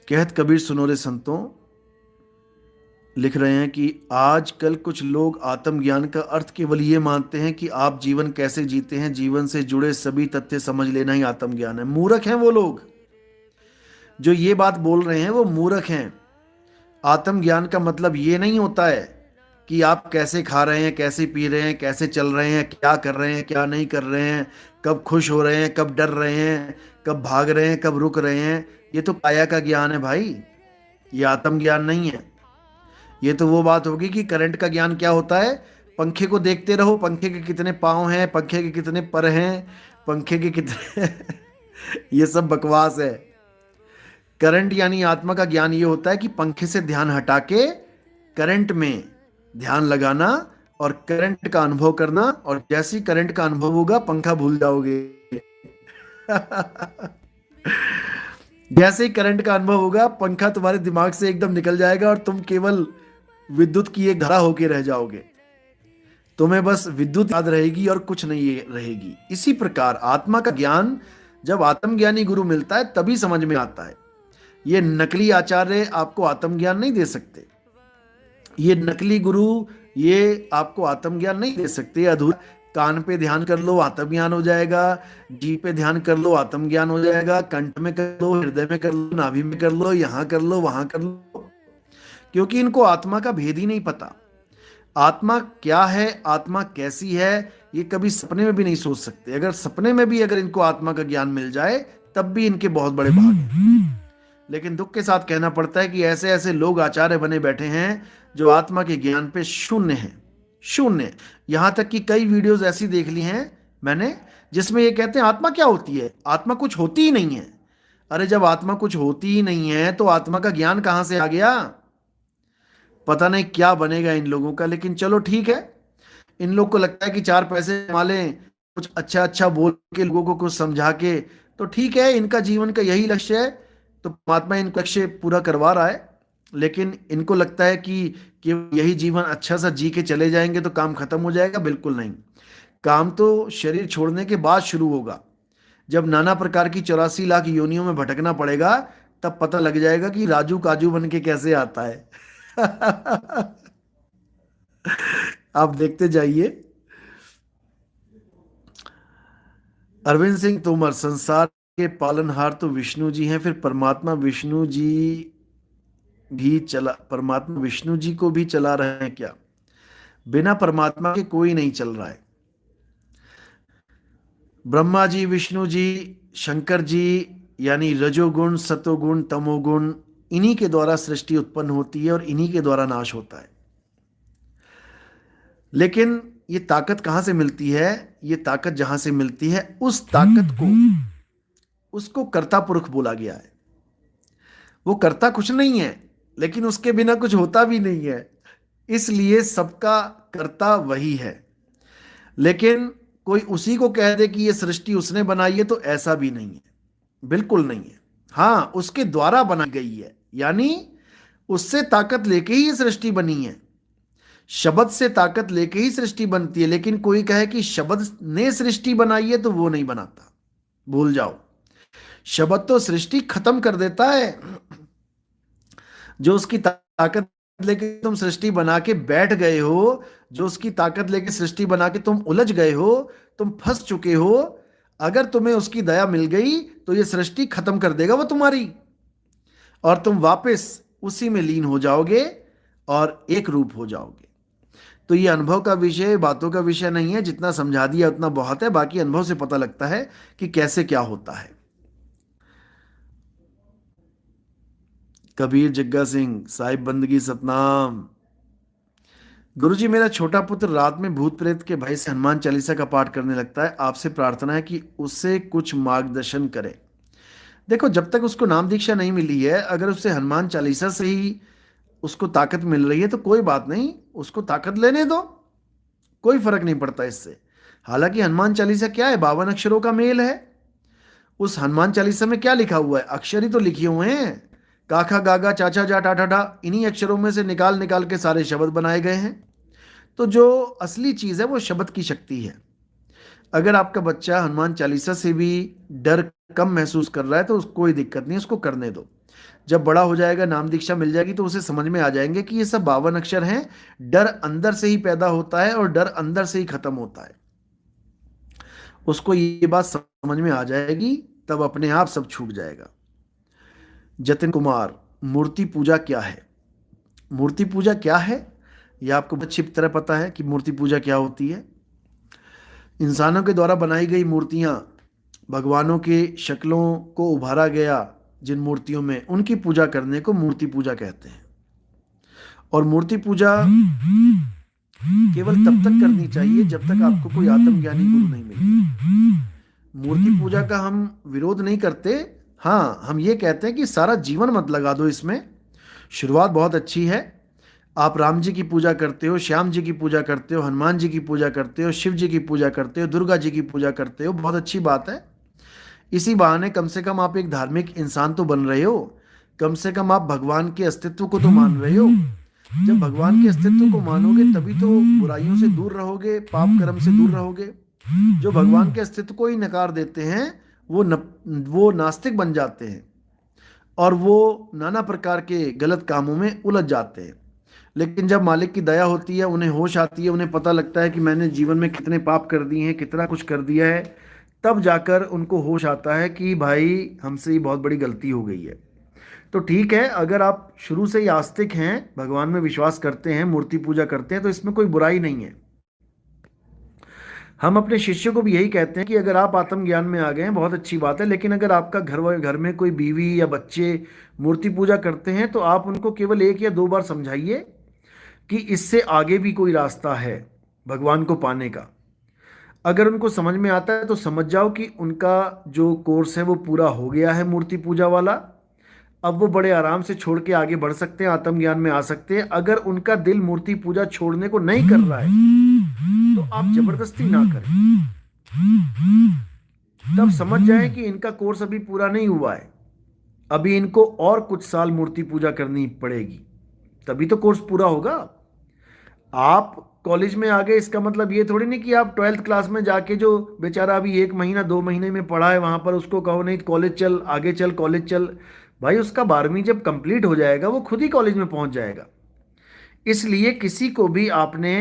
कहत कबीर सुनो रे संतों लिख रहे हैं कि आजकल कुछ लोग आत्मज्ञान का अर्थ केवल ये मानते हैं कि आप जीवन कैसे जीते हैं, जीवन से जुड़े सभी तथ्य समझ लेना ही आत्मज्ञान है। मूर्ख हैं वो लोग जो ये बात बोल रहे हैं, वो मूर्ख हैं। आत्मज्ञान का मतलब ये नहीं होता है कि आप कैसे खा रहे हैं, कैसे पी रहे हैं, कैसे चल रहे हैं, क्या कर रहे हैं, क्या नहीं कर रहे हैं, कब खुश हो रहे हैं, कब डर रहे हैं, कब भाग रहे हैं, कब रुक रहे हैं। ये तो काया का ज्ञान है भाई, ये आत्मज्ञान नहीं है। ये तो वो बात होगी कि करंट का ज्ञान क्या होता है, पंखे को देखते रहो, पंखे के कितने पाँव हैं, पंखे के कितने पर हैं, पंखे के कितने ये सब बकवास है। करंट यानी आत्मा का ज्ञान ये होता है कि पंखे से ध्यान हटा के करंट में ध्यान लगाना और करंट का अनुभव करना, और जैसे ही करंट का अनुभव होगा पंखा भूल जाओगे जैसे ही करंट का अनुभव होगा पंखा तुम्हारे दिमाग से एकदम निकल जाएगा और तुम केवल विद्युत की एक धारा होके रह जाओगे। तुम्हें बस विद्युत याद रहेगी और कुछ नहीं रहेगी। इसी प्रकार आत्मा का ज्ञान जब आत्मज्ञानी गुरु मिलता है तभी समझ में आता है। ये नकली आचार्य आपको आत्मज्ञान नहीं दे सकते, ये नकली गुरु ये आपको आत्मज्ञान नहीं दे सकते। अधूरा कान पे ध्यान कर लो आत्मज्ञान हो जाएगा, जी पे ध्यान कर लो आत्मज्ञान हो जाएगा, कंठ में कर लो, हृदय में कर लो, नाभि में कर लो, यहां कर लो, वहां कर लो, क्योंकि इनको आत्मा का भेद ही नहीं पता। आत्मा क्या है, आत्मा कैसी है, ये कभी सपने में भी नहीं सोच सकते। अगर सपने में भी अगर इनको आत्मा का ज्ञान मिल जाए तब भी इनके बहुत बड़े भाग हैं। लेकिन दुख के साथ कहना पड़ता है कि ऐसे ऐसे लोग आचार्य बने बैठे हैं जो आत्मा के ज्ञान पे शून्य हैं, शून्य। यहां तक कि कई वीडियोस ऐसी देख ली हैं मैंने जिसमें ये कहते हैं आत्मा क्या होती है, आत्मा कुछ होती ही नहीं है। अरे जब आत्मा कुछ होती ही नहीं है तो आत्मा का ज्ञान कहां से आ गया? पता नहीं क्या बनेगा इन लोगों का, लेकिन चलो ठीक है। इन लोग को लगता है कि चार पैसे कमा लें, कुछ अच्छा अच्छा बोल के लोगों को कुछ समझा के, तो ठीक है, इनका जीवन का यही लक्ष्य है, तो परमात्मा इनका लक्ष्य पूरा करवा रहा है। लेकिन इनको लगता है कि यही जीवन अच्छा सा जी के चले जाएंगे तो काम खत्म हो जाएगा। बिल्कुल नहीं। काम तो शरीर छोड़ने के बाद शुरू होगा। जब नाना प्रकार की 84 लाख योनियों में भटकना पड़ेगा, तब पता लग जाएगा कि राजू काजू बन के कैसे आता है। आप देखते जाइए। अरविंद सिंह तोमर, संसार के पालनहार तो विष्णु जी हैं, फिर परमात्मा विष्णु जी को भी चला रहे हैं क्या? बिना परमात्मा के कोई नहीं चल रहा है। ब्रह्मा जी, विष्णु जी, शंकर जी, यानी रजोगुण, सतोगुण, तमोगुण, इन्हीं के द्वारा सृष्टि उत्पन्न होती है और इन्हीं के द्वारा नाश होता है। लेकिन ये ताकत कहां से मिलती है? ये ताकत जहां से मिलती है, उस ताकत को, उसको कर्ता पुरुष बोला गया है। वो कर्ता कुछ नहीं है, लेकिन उसके बिना कुछ होता भी नहीं है, इसलिए सबका कर्ता वही है। लेकिन कोई उसी को कह दे कि ये सृष्टि उसने बनाई है, तो ऐसा भी नहीं है, बिल्कुल नहीं है। हाँ, उसके द्वारा बनाई गई है, यानी उससे ताकत लेके ही ये सृष्टि बनी है। शब्द से ताकत लेके ही सृष्टि बनती है। लेकिन कोई कहे कि शब्द ने सृष्टि बनाई है, तो वो नहीं बनाता, भूल जाओ। शब्द तो सृष्टि खत्म कर देता है। जो उसकी ताकत लेके तुम सृष्टि बना के बैठ गए हो, जो उसकी ताकत लेके सृष्टि बना के तुम उलझ गए हो, तुम फंस चुके हो, अगर तुम्हें उसकी दया मिल गई तो ये सृष्टि खत्म कर देगा वो तुम्हारी, और तुम वापस उसी में लीन हो जाओगे और एक रूप हो जाओगे। तो ये अनुभव का विषय, बातों का विषय नहीं है। जितना समझा दिया उतना बहुत है, बाकी अनुभव से पता लगता है कि कैसे क्या होता है। कबीर जग्गा सिंह, साहिब बंदगी सतनाम। गुरुजी, मेरा छोटा पुत्र रात में भूत प्रेत के भय से हनुमान चालीसा का पाठ करने लगता है। आपसे प्रार्थना है कि उसे कुछ मार्गदर्शन करें। देखो, जब तक उसको नाम दीक्षा नहीं मिली है, अगर उसे हनुमान चालीसा से ही उसको ताकत मिल रही है तो कोई बात नहीं, उसको ताकत लेने दो, कोई फर्क नहीं पड़ता इससे। हालांकि हनुमान चालीसा क्या है? 52 अक्षरों का मेल है। उस हनुमान चालीसा में क्या लिखा हुआ है? अक्षर ही तो लिखे हुए हैं। काखा गागा चाचा जा टाटा डा, इन्हीं अक्षरों में से निकाल निकाल के सारे शब्द बनाए गए हैं। तो जो असली चीज है वो शब्द की शक्ति है। अगर आपका बच्चा हनुमान चालीसा से भी डर कम महसूस कर रहा है तो कोई दिक्कत नहीं, उसको करने दो। जब बड़ा हो जाएगा, नाम दीक्षा मिल जाएगी, तो उसे समझ में आ जाएंगे कि ये सब 52 अक्षर हैं। डर अंदर से ही पैदा होता है और डर अंदर से ही खत्म होता है। उसको ये बात समझ में आ जाएगी, तब अपने आप सब छूट जाएगा। जतिन कुमार, मूर्ति पूजा क्या है? मूर्ति पूजा क्या है यह आपको अच्छी तरह पता है कि मूर्ति पूजा क्या होती है। इंसानों के द्वारा बनाई गई मूर्तियां, भगवानों के शक्लों को उभारा गया जिन मूर्तियों में, उनकी पूजा करने को मूर्ति पूजा कहते हैं। और मूर्ति पूजा केवल तब तक करनी चाहिए जब तक आपको कोई आत्मज्ञानी गुरु नहीं मिले। मूर्ति पूजा का हम विरोध नहीं करते। हाँ, हम ये कहते हैं कि सारा जीवन मत लगा दो इसमें। शुरुआत बहुत अच्छी है। आप राम जी की पूजा करते हो, श्याम जी की पूजा करते हो, हनुमान जी की पूजा करते हो, शिव जी की पूजा करते हो, दुर्गा जी की पूजा करते हो, बहुत अच्छी बात है। इसी बहाने कम से कम आप एक धार्मिक इंसान तो बन रहे हो। कम से कम आप भगवान के अस्तित्व को तो मान रहे हो। जब भगवान के अस्तित्व को मानोगे तभी तो बुराइयों से दूर रहोगे, पाप कर्म से दूर रहोगे। जो भगवान के अस्तित्व को ही नकार देते हैं वो नास्तिक बन जाते हैं और वो नाना प्रकार के गलत कामों में उलझ जाते हैं। लेकिन जब मालिक की दया होती है, उन्हें होश आती है, उन्हें पता लगता है कि मैंने जीवन में कितने पाप कर दिए हैं, कितना कुछ कर दिया है, तब जाकर उनको होश आता है कि भाई हमसे ही बहुत बड़ी गलती हो गई है। तो ठीक है, अगर आप शुरू से ही आस्तिक हैं, भगवान में विश्वास करते हैं, मूर्ति पूजा करते हैं, तो इसमें कोई बुराई नहीं है। हम अपने शिष्यों को भी यही कहते हैं कि अगर आप आत्मज्ञान में आ गए हैं बहुत अच्छी बात है, लेकिन अगर आपका घर में कोई बीवी या बच्चे मूर्ति पूजा करते हैं तो आप उनको केवल 1 या 2 बार समझाइए कि इससे आगे भी कोई रास्ता है भगवान को पाने का। अगर उनको समझ में आता है तो समझ जाओ कि उनका जो कोर्स है वो पूरा हो गया है मूर्ति पूजा वाला। अब वो बड़े आराम से छोड़ के आगे बढ़ सकते हैं, आत्मज्ञान में आ सकते हैं। अगर उनका दिल मूर्ति पूजा छोड़ने को नहीं कर रहा है तो आप जबरदस्ती ना करें, तब समझ जाएं कि इनका कोर्स अभी पूरा नहीं हुआ है, अभी इनको और कुछ साल मूर्ति पूजा करनी पड़ेगी, तभी तो कोर्स पूरा होगा। आप कॉलेज में आ गए इसका मतलब ये थोड़ी नहीं कि आप 12th क्लास में जाके जो बेचारा अभी 1 महीना 2 महीने में पढ़ा है वहां पर उसको कहो नहीं कॉलेज चल, आगे चल, कॉलेज चल। भाई उसका 12वीं जब कंप्लीट हो जाएगा वो खुद ही कॉलेज में पहुंच जाएगा। इसलिए किसी को भी आपने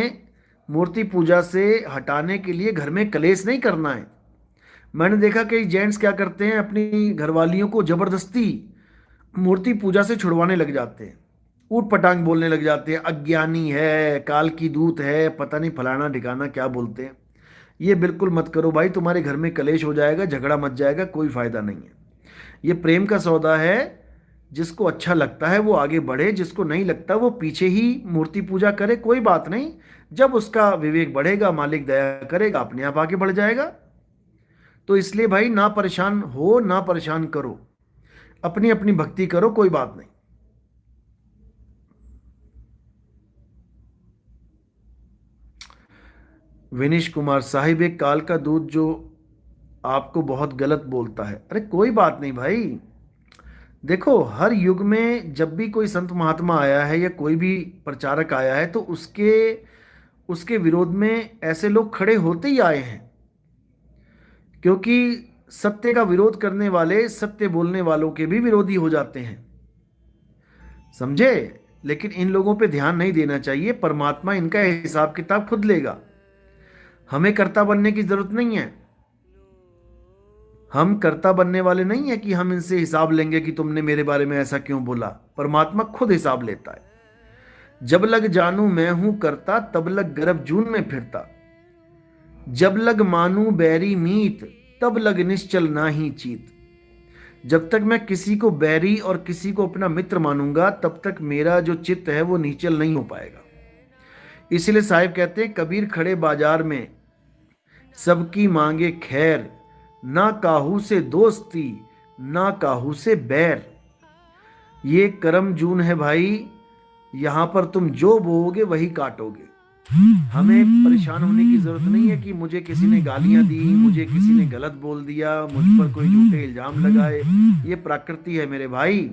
मूर्ति पूजा से हटाने के लिए घर में कलेश नहीं करना है। मैंने देखा कई जेंट्स क्या करते हैं, अपनी घरवालियों को जबरदस्ती मूर्ति पूजा से छुड़वाने लग जाते हैं, ऊट पटांग बोलने लग जाते हैं, अज्ञानी है, काल की दूत है, पता नहीं फलाना ठिकाना क्या बोलते हैं। ये बिल्कुल मत करो भाई, तुम्हारे घर में कलेश हो जाएगा, झगड़ा मच जाएगा, कोई फायदा नहीं है। ये प्रेम का सौदा है, जिसको अच्छा लगता है वो आगे बढ़े, जिसको नहीं लगता वो पीछे ही मूर्ति पूजा करे, कोई बात नहीं। जब उसका विवेक बढ़ेगा मालिक दया करेगा, अपने आप आगे बढ़ जाएगा। तो इसलिए भाई ना परेशान हो ना परेशान करो, अपनी अपनी भक्ति करो, कोई बात नहीं। विनीश कुमार साहिब, एक काल का दूत जो आपको बहुत गलत बोलता है। अरे कोई बात नहीं भाई, देखो हर युग में जब भी कोई संत महात्मा आया है या कोई भी प्रचारक आया है तो उसके उसके विरोध में ऐसे लोग खड़े होते ही आए हैं, क्योंकि सत्य का विरोध करने वाले सत्य बोलने वालों के भी विरोधी हो जाते हैं, समझे। लेकिन इन लोगों पे ध्यान नहीं देना चाहिए, परमात्मा इनका हिसाब किताब खुद लेगा। हमें कर्ता बनने की जरूरत नहीं है, हम कर्ता बनने वाले नहीं है कि हम इनसे हिसाब लेंगे कि तुमने मेरे बारे में ऐसा क्यों बोला। परमात्मा खुद हिसाब लेता है। जब लग जानू मैं हूं करता तब लग गर्भ जून में फिरता, जब लग मानू बैरी मीत तब लग निश्चल ना ही चीत। जब तक मैं किसी को बैरी और किसी को अपना मित्र मानूंगा तब तक मेरा जो चित्त है वो निश्चल नहीं हो पाएगा। इसलिए साहिब कहते हैं कबीर खड़े बाजार में सबकी मांगे खैर, ना काहू से दोस्ती ना काहू से बैर। ये करम जून है भाई, यहां पर तुम जो बोओगे वही काटोगे। हमें परेशान होने की जरूरत नहीं है कि मुझे किसी ने गालियां दी, मुझे किसी ने गलत बोल दिया, मुझ पर कोई झूठे इल्जाम लगाए। ये प्रकृति है मेरे भाई,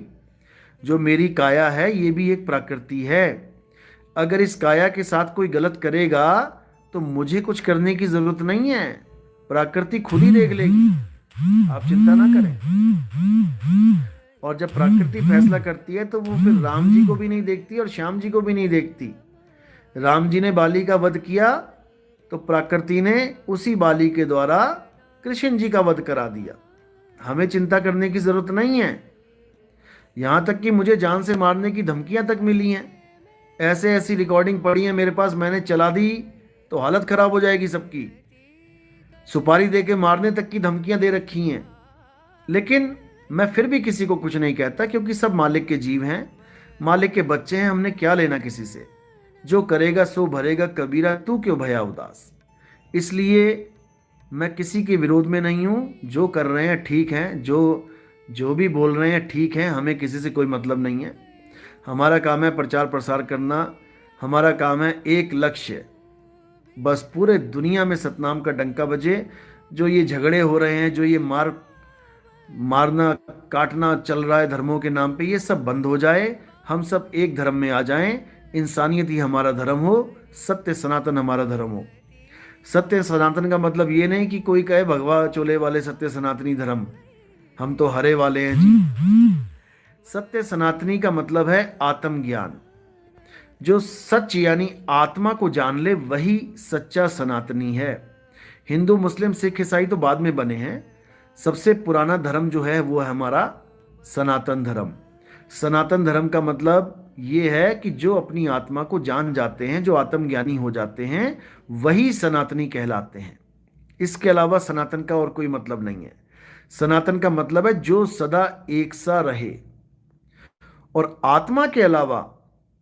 जो मेरी काया है ये भी एक प्रकृति है। अगर इस काया के साथ कोई गलत करेगा तो मुझे कुछ करने की जरूरत नहीं है, प्रकृति खुद ही देख लेगी, आप चिंता ना करें। और जब प्रकृति फैसला करती है तो वो फिर राम जी को भी नहीं देखती और श्याम जी को भी नहीं देखती। राम जी ने बाली का वध किया तो प्रकृति ने उसी बाली के द्वारा कृष्ण जी का वध करा दिया। हमें चिंता करने की जरूरत नहीं है। यहां तक कि मुझे जान से मारने की धमकियां तक मिली हैं, ऐसे ऐसी रिकॉर्डिंग पड़ी है मेरे पास, मैंने चला दी तो हालत खराब हो जाएगी सबकी। सुपारी दे के मारने तक की धमकियां दे रखी हैं, लेकिन मैं फिर भी किसी को कुछ नहीं कहता, क्योंकि सब मालिक के जीव हैं, मालिक के बच्चे हैं, हमने क्या लेना किसी से। जो करेगा सो भरेगा कबीरा, तू क्यों भया उदास। इसलिए मैं किसी के विरोध में नहीं हूं, जो कर रहे हैं ठीक हैं, जो भी बोल रहे हैं ठीक हैं, हमें किसी से कोई मतलब नहीं है। हमारा काम है प्रचार प्रसार करना, हमारा काम है एक लक्ष्य, बस पूरे दुनिया में सतनाम का डंका बजे। जो ये झगड़े हो रहे हैं, जो ये मारना काटना चल रहा है धर्मों के नाम पे, ये सब बंद हो जाए, हम सब एक धर्म में आ जाएं। इंसानियत ही हमारा धर्म हो, सत्य सनातन हमारा धर्म हो। सत्य सनातन का मतलब ये नहीं कि कोई कहे भगवा चोले वाले सत्य सनातनी धर्म, हम तो हरे वाले हैं जी। सत्य सनातनी का मतलब है आत्मज्ञान। जो सच यानी आत्मा को जान ले वही सच्चा सनातनी है। हिंदू मुस्लिम सिख ईसाई तो बाद में बने हैं, सबसे पुराना धर्म जो है वो है हमारा सनातन धर्म। सनातन धर्म का मतलब ये है कि जो अपनी आत्मा को जान जाते हैं, जो आत्मज्ञानी हो जाते हैं, वही सनातनी कहलाते हैं। इसके अलावा सनातन का और कोई मतलब नहीं है। सनातन का मतलब है जो सदा एक सा रहे, और आत्मा के अलावा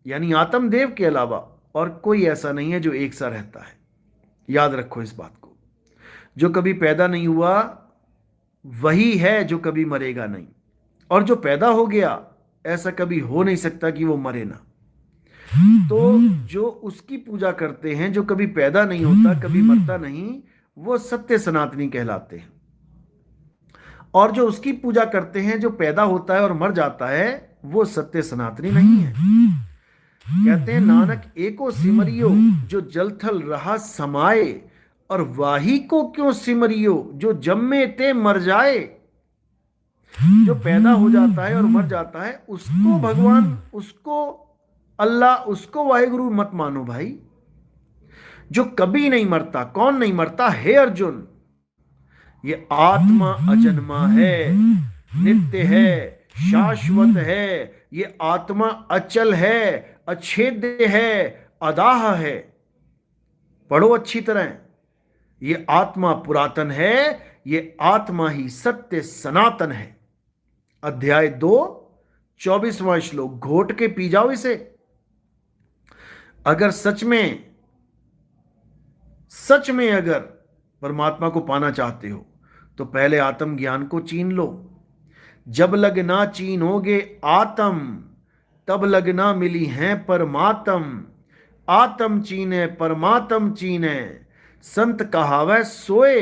यानी आत्मदेव के अलावा और कोई ऐसा नहीं है जो एक सा रहता है। याद रखो इस बात को। जो कभी पैदा नहीं हुआ वही है जो कभी मरेगा नहीं, और जो पैदा हो गया ऐसा कभी हो नहीं सकता कि वो मरे ना। तो जो उसकी पूजा करते हैं, जो कभी पैदा नहीं होता, कभी मरता नहीं, वो सत्य सनातनी कहलाते हैं। और जो उसकी पूजा करते हैं जो पैदा होता है और मर जाता है, वो सत्य सनातनी नहीं है। कहते हैं नानक एको सिमरियो जो जल थल रहा समाए, और वाही को क्यों सिमरियो जो जम्मे ते मर जाए। जो पैदा हो जाता है और मर जाता है उसको भगवान, उसको अल्लाह, उसको वाहेगुरु मत मानो भाई। जो कभी नहीं मरता, कौन नहीं मरता? हे अर्जुन, ये आत्मा अजन्मा है, नित्य है, शाश्वत है। ये आत्मा अचल है, अछेद्य है, अदाह है। पढ़ो अच्छी तरह। ये आत्मा पुरातन है, ये आत्मा ही सत्य सनातन है। अध्याय 2 24वां श्लोक। घोट के पी जाओ इसे। अगर सच में अगर परमात्मा को पाना चाहते हो तो पहले आत्मज्ञान को चीन लो। जब लग ना चीनोगे आत्म, तब लगना मिली हैं परमात्म। आत्म चीने परमात्म चीने, संत कहावै सोए,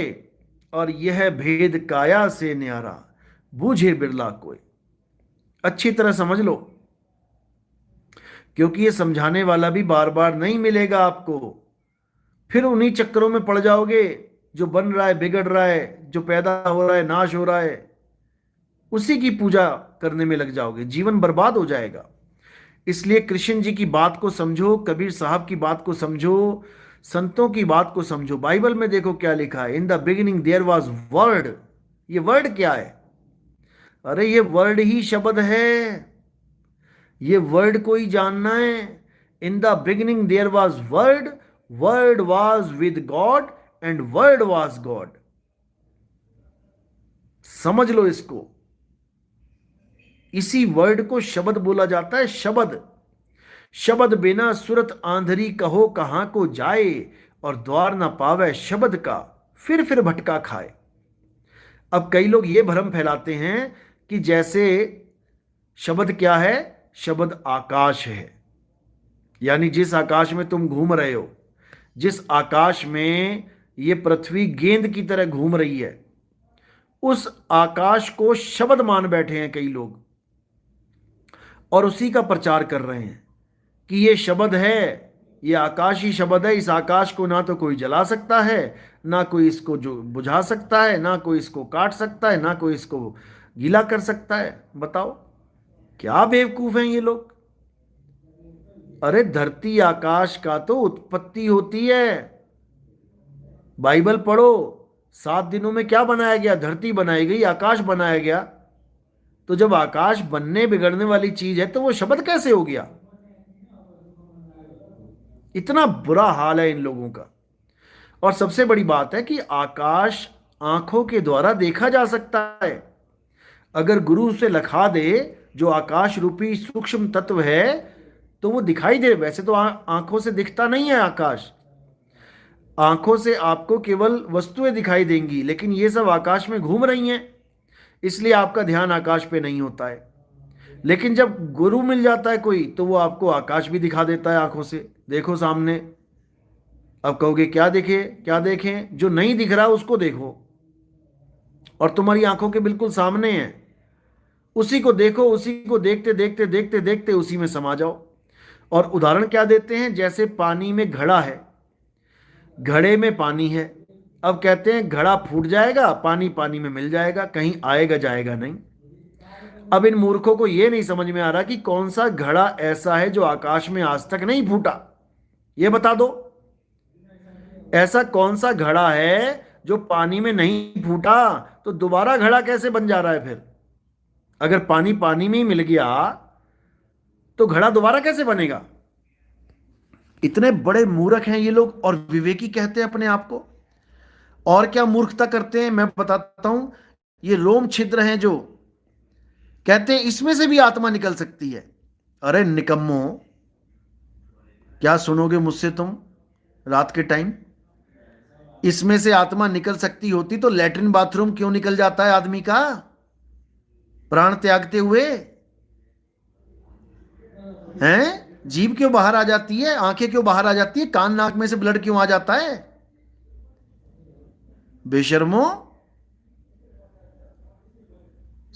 और यह भेद काया से न्यारा, बूझे बिरला कोई। अच्छी तरह समझ लो, क्योंकि ये समझाने वाला भी बार बार नहीं मिलेगा आपको। फिर उन्हीं चक्करों में पड़ जाओगे। जो बन रहा है, बिगड़ रहा है, जो पैदा हो रहा है, नाश हो रहा है, उसी की पूजा करने में लग जाओगे, जीवन बर्बाद हो जाएगा। इसलिए कृष्ण जी की बात को समझो, कबीर साहब की बात को समझो, संतों की बात को समझो। बाइबल में देखो क्या लिखा है, in the beginning there was word. ये वर्ड क्या है? अरे ये वर्ड ही शब्द है। ये वर्ड को ही जानना है। In the beginning there was word, word was with God, and word was God. समझ लो इसको। इसी वर्ड को शब्द बोला जाता है। शब्द, शब्द बिना सुरत आंधरी कहो कहां को जाए, और द्वार ना पावे शब्द का फिर भटका खाए। अब कई लोग ये भ्रम फैलाते हैं कि जैसे शब्द क्या है? शब्द आकाश है। यानी जिस आकाश में तुम घूम रहे हो, जिस आकाश में ये पृथ्वी गेंद की तरह घूम रही है, उस आकाश को शब्द मान बैठे हैं कई लोग, और उसी का प्रचार कर रहे हैं कि ये शब्द है, ये आकाश ही शब्द है। इस आकाश को ना तो कोई जला सकता है, ना कोई इसको जो बुझा सकता है, ना कोई इसको काट सकता है, ना कोई इसको गीला कर सकता है। बताओ क्या बेवकूफ हैं ये लोग। अरे धरती आकाश का तो उत्पत्ति होती है। बाइबल पढ़ो। 7 दिनों में क्या बनाया गया? धरती बनाई गई, आकाश बनाया गया। तो जब आकाश बनने बिगड़ने वाली चीज है तो वो शब्द कैसे हो गया? इतना बुरा हाल है इन लोगों का। और सबसे बड़ी बात है कि आकाश आंखों के द्वारा देखा जा सकता है। अगर गुरु उसे लखा दे जो आकाश रूपी सूक्ष्म तत्व है तो वो दिखाई दे। वैसे तो आंखों से दिखता नहीं है आकाश। आंखों से आपको केवल वस्तुएं दिखाई देंगी, लेकिन ये सब आकाश में घूम रही हैं, इसलिए आपका ध्यान आकाश पे नहीं होता है। लेकिन जब गुरु मिल जाता है कोई तो वो आपको आकाश भी दिखा देता है आंखों से। देखो सामने। अब कहोगे क्या देखे, क्या देखें? जो नहीं दिख रहा उसको देखो, और तुम्हारी आंखों के बिल्कुल सामने है, उसी को देखो। उसी को देखते देखते देखते देखते उसी में समा जाओ। और उदाहरण क्या देते हैं? जैसे पानी में घड़ा है, घड़े में पानी है। अब कहते हैं घड़ा फूट जाएगा, पानी पानी में मिल जाएगा, कहीं आएगा जाएगा नहीं। अब इन मूर्खों को यह नहीं समझ में आ रहा कि कौन सा घड़ा ऐसा है जो आकाश में आज तक नहीं फूटा। ये बता दो, ऐसा कौन सा घड़ा है जो पानी में नहीं फूटा? तो दोबारा घड़ा कैसे बन जा रहा है फिर? अगर पानी पानी में ही मिल गया तो घड़ा दोबारा कैसे बनेगा? इतने बड़े मूर्ख हैं ये लोग, और विवेकी कहते हैं अपने आप को। और क्या मूर्खता करते हैं मैं बताता हूं। ये रोम छिद्र हैं जो कहते हैं इसमें से भी आत्मा निकल सकती है। अरे निकम्मो, क्या सुनोगे मुझसे तुम रात के टाइम? इसमें से आत्मा निकल सकती होती तो लैट्रिन बाथरूम क्यों निकल जाता है आदमी का प्राण त्यागते हुए? हैं? जीभ क्यों बाहर आ जाती है, आंखें क्यों बाहर आ जाती है, कान नाक में से ब्लड क्यों आ जाता है? बेशर्मो,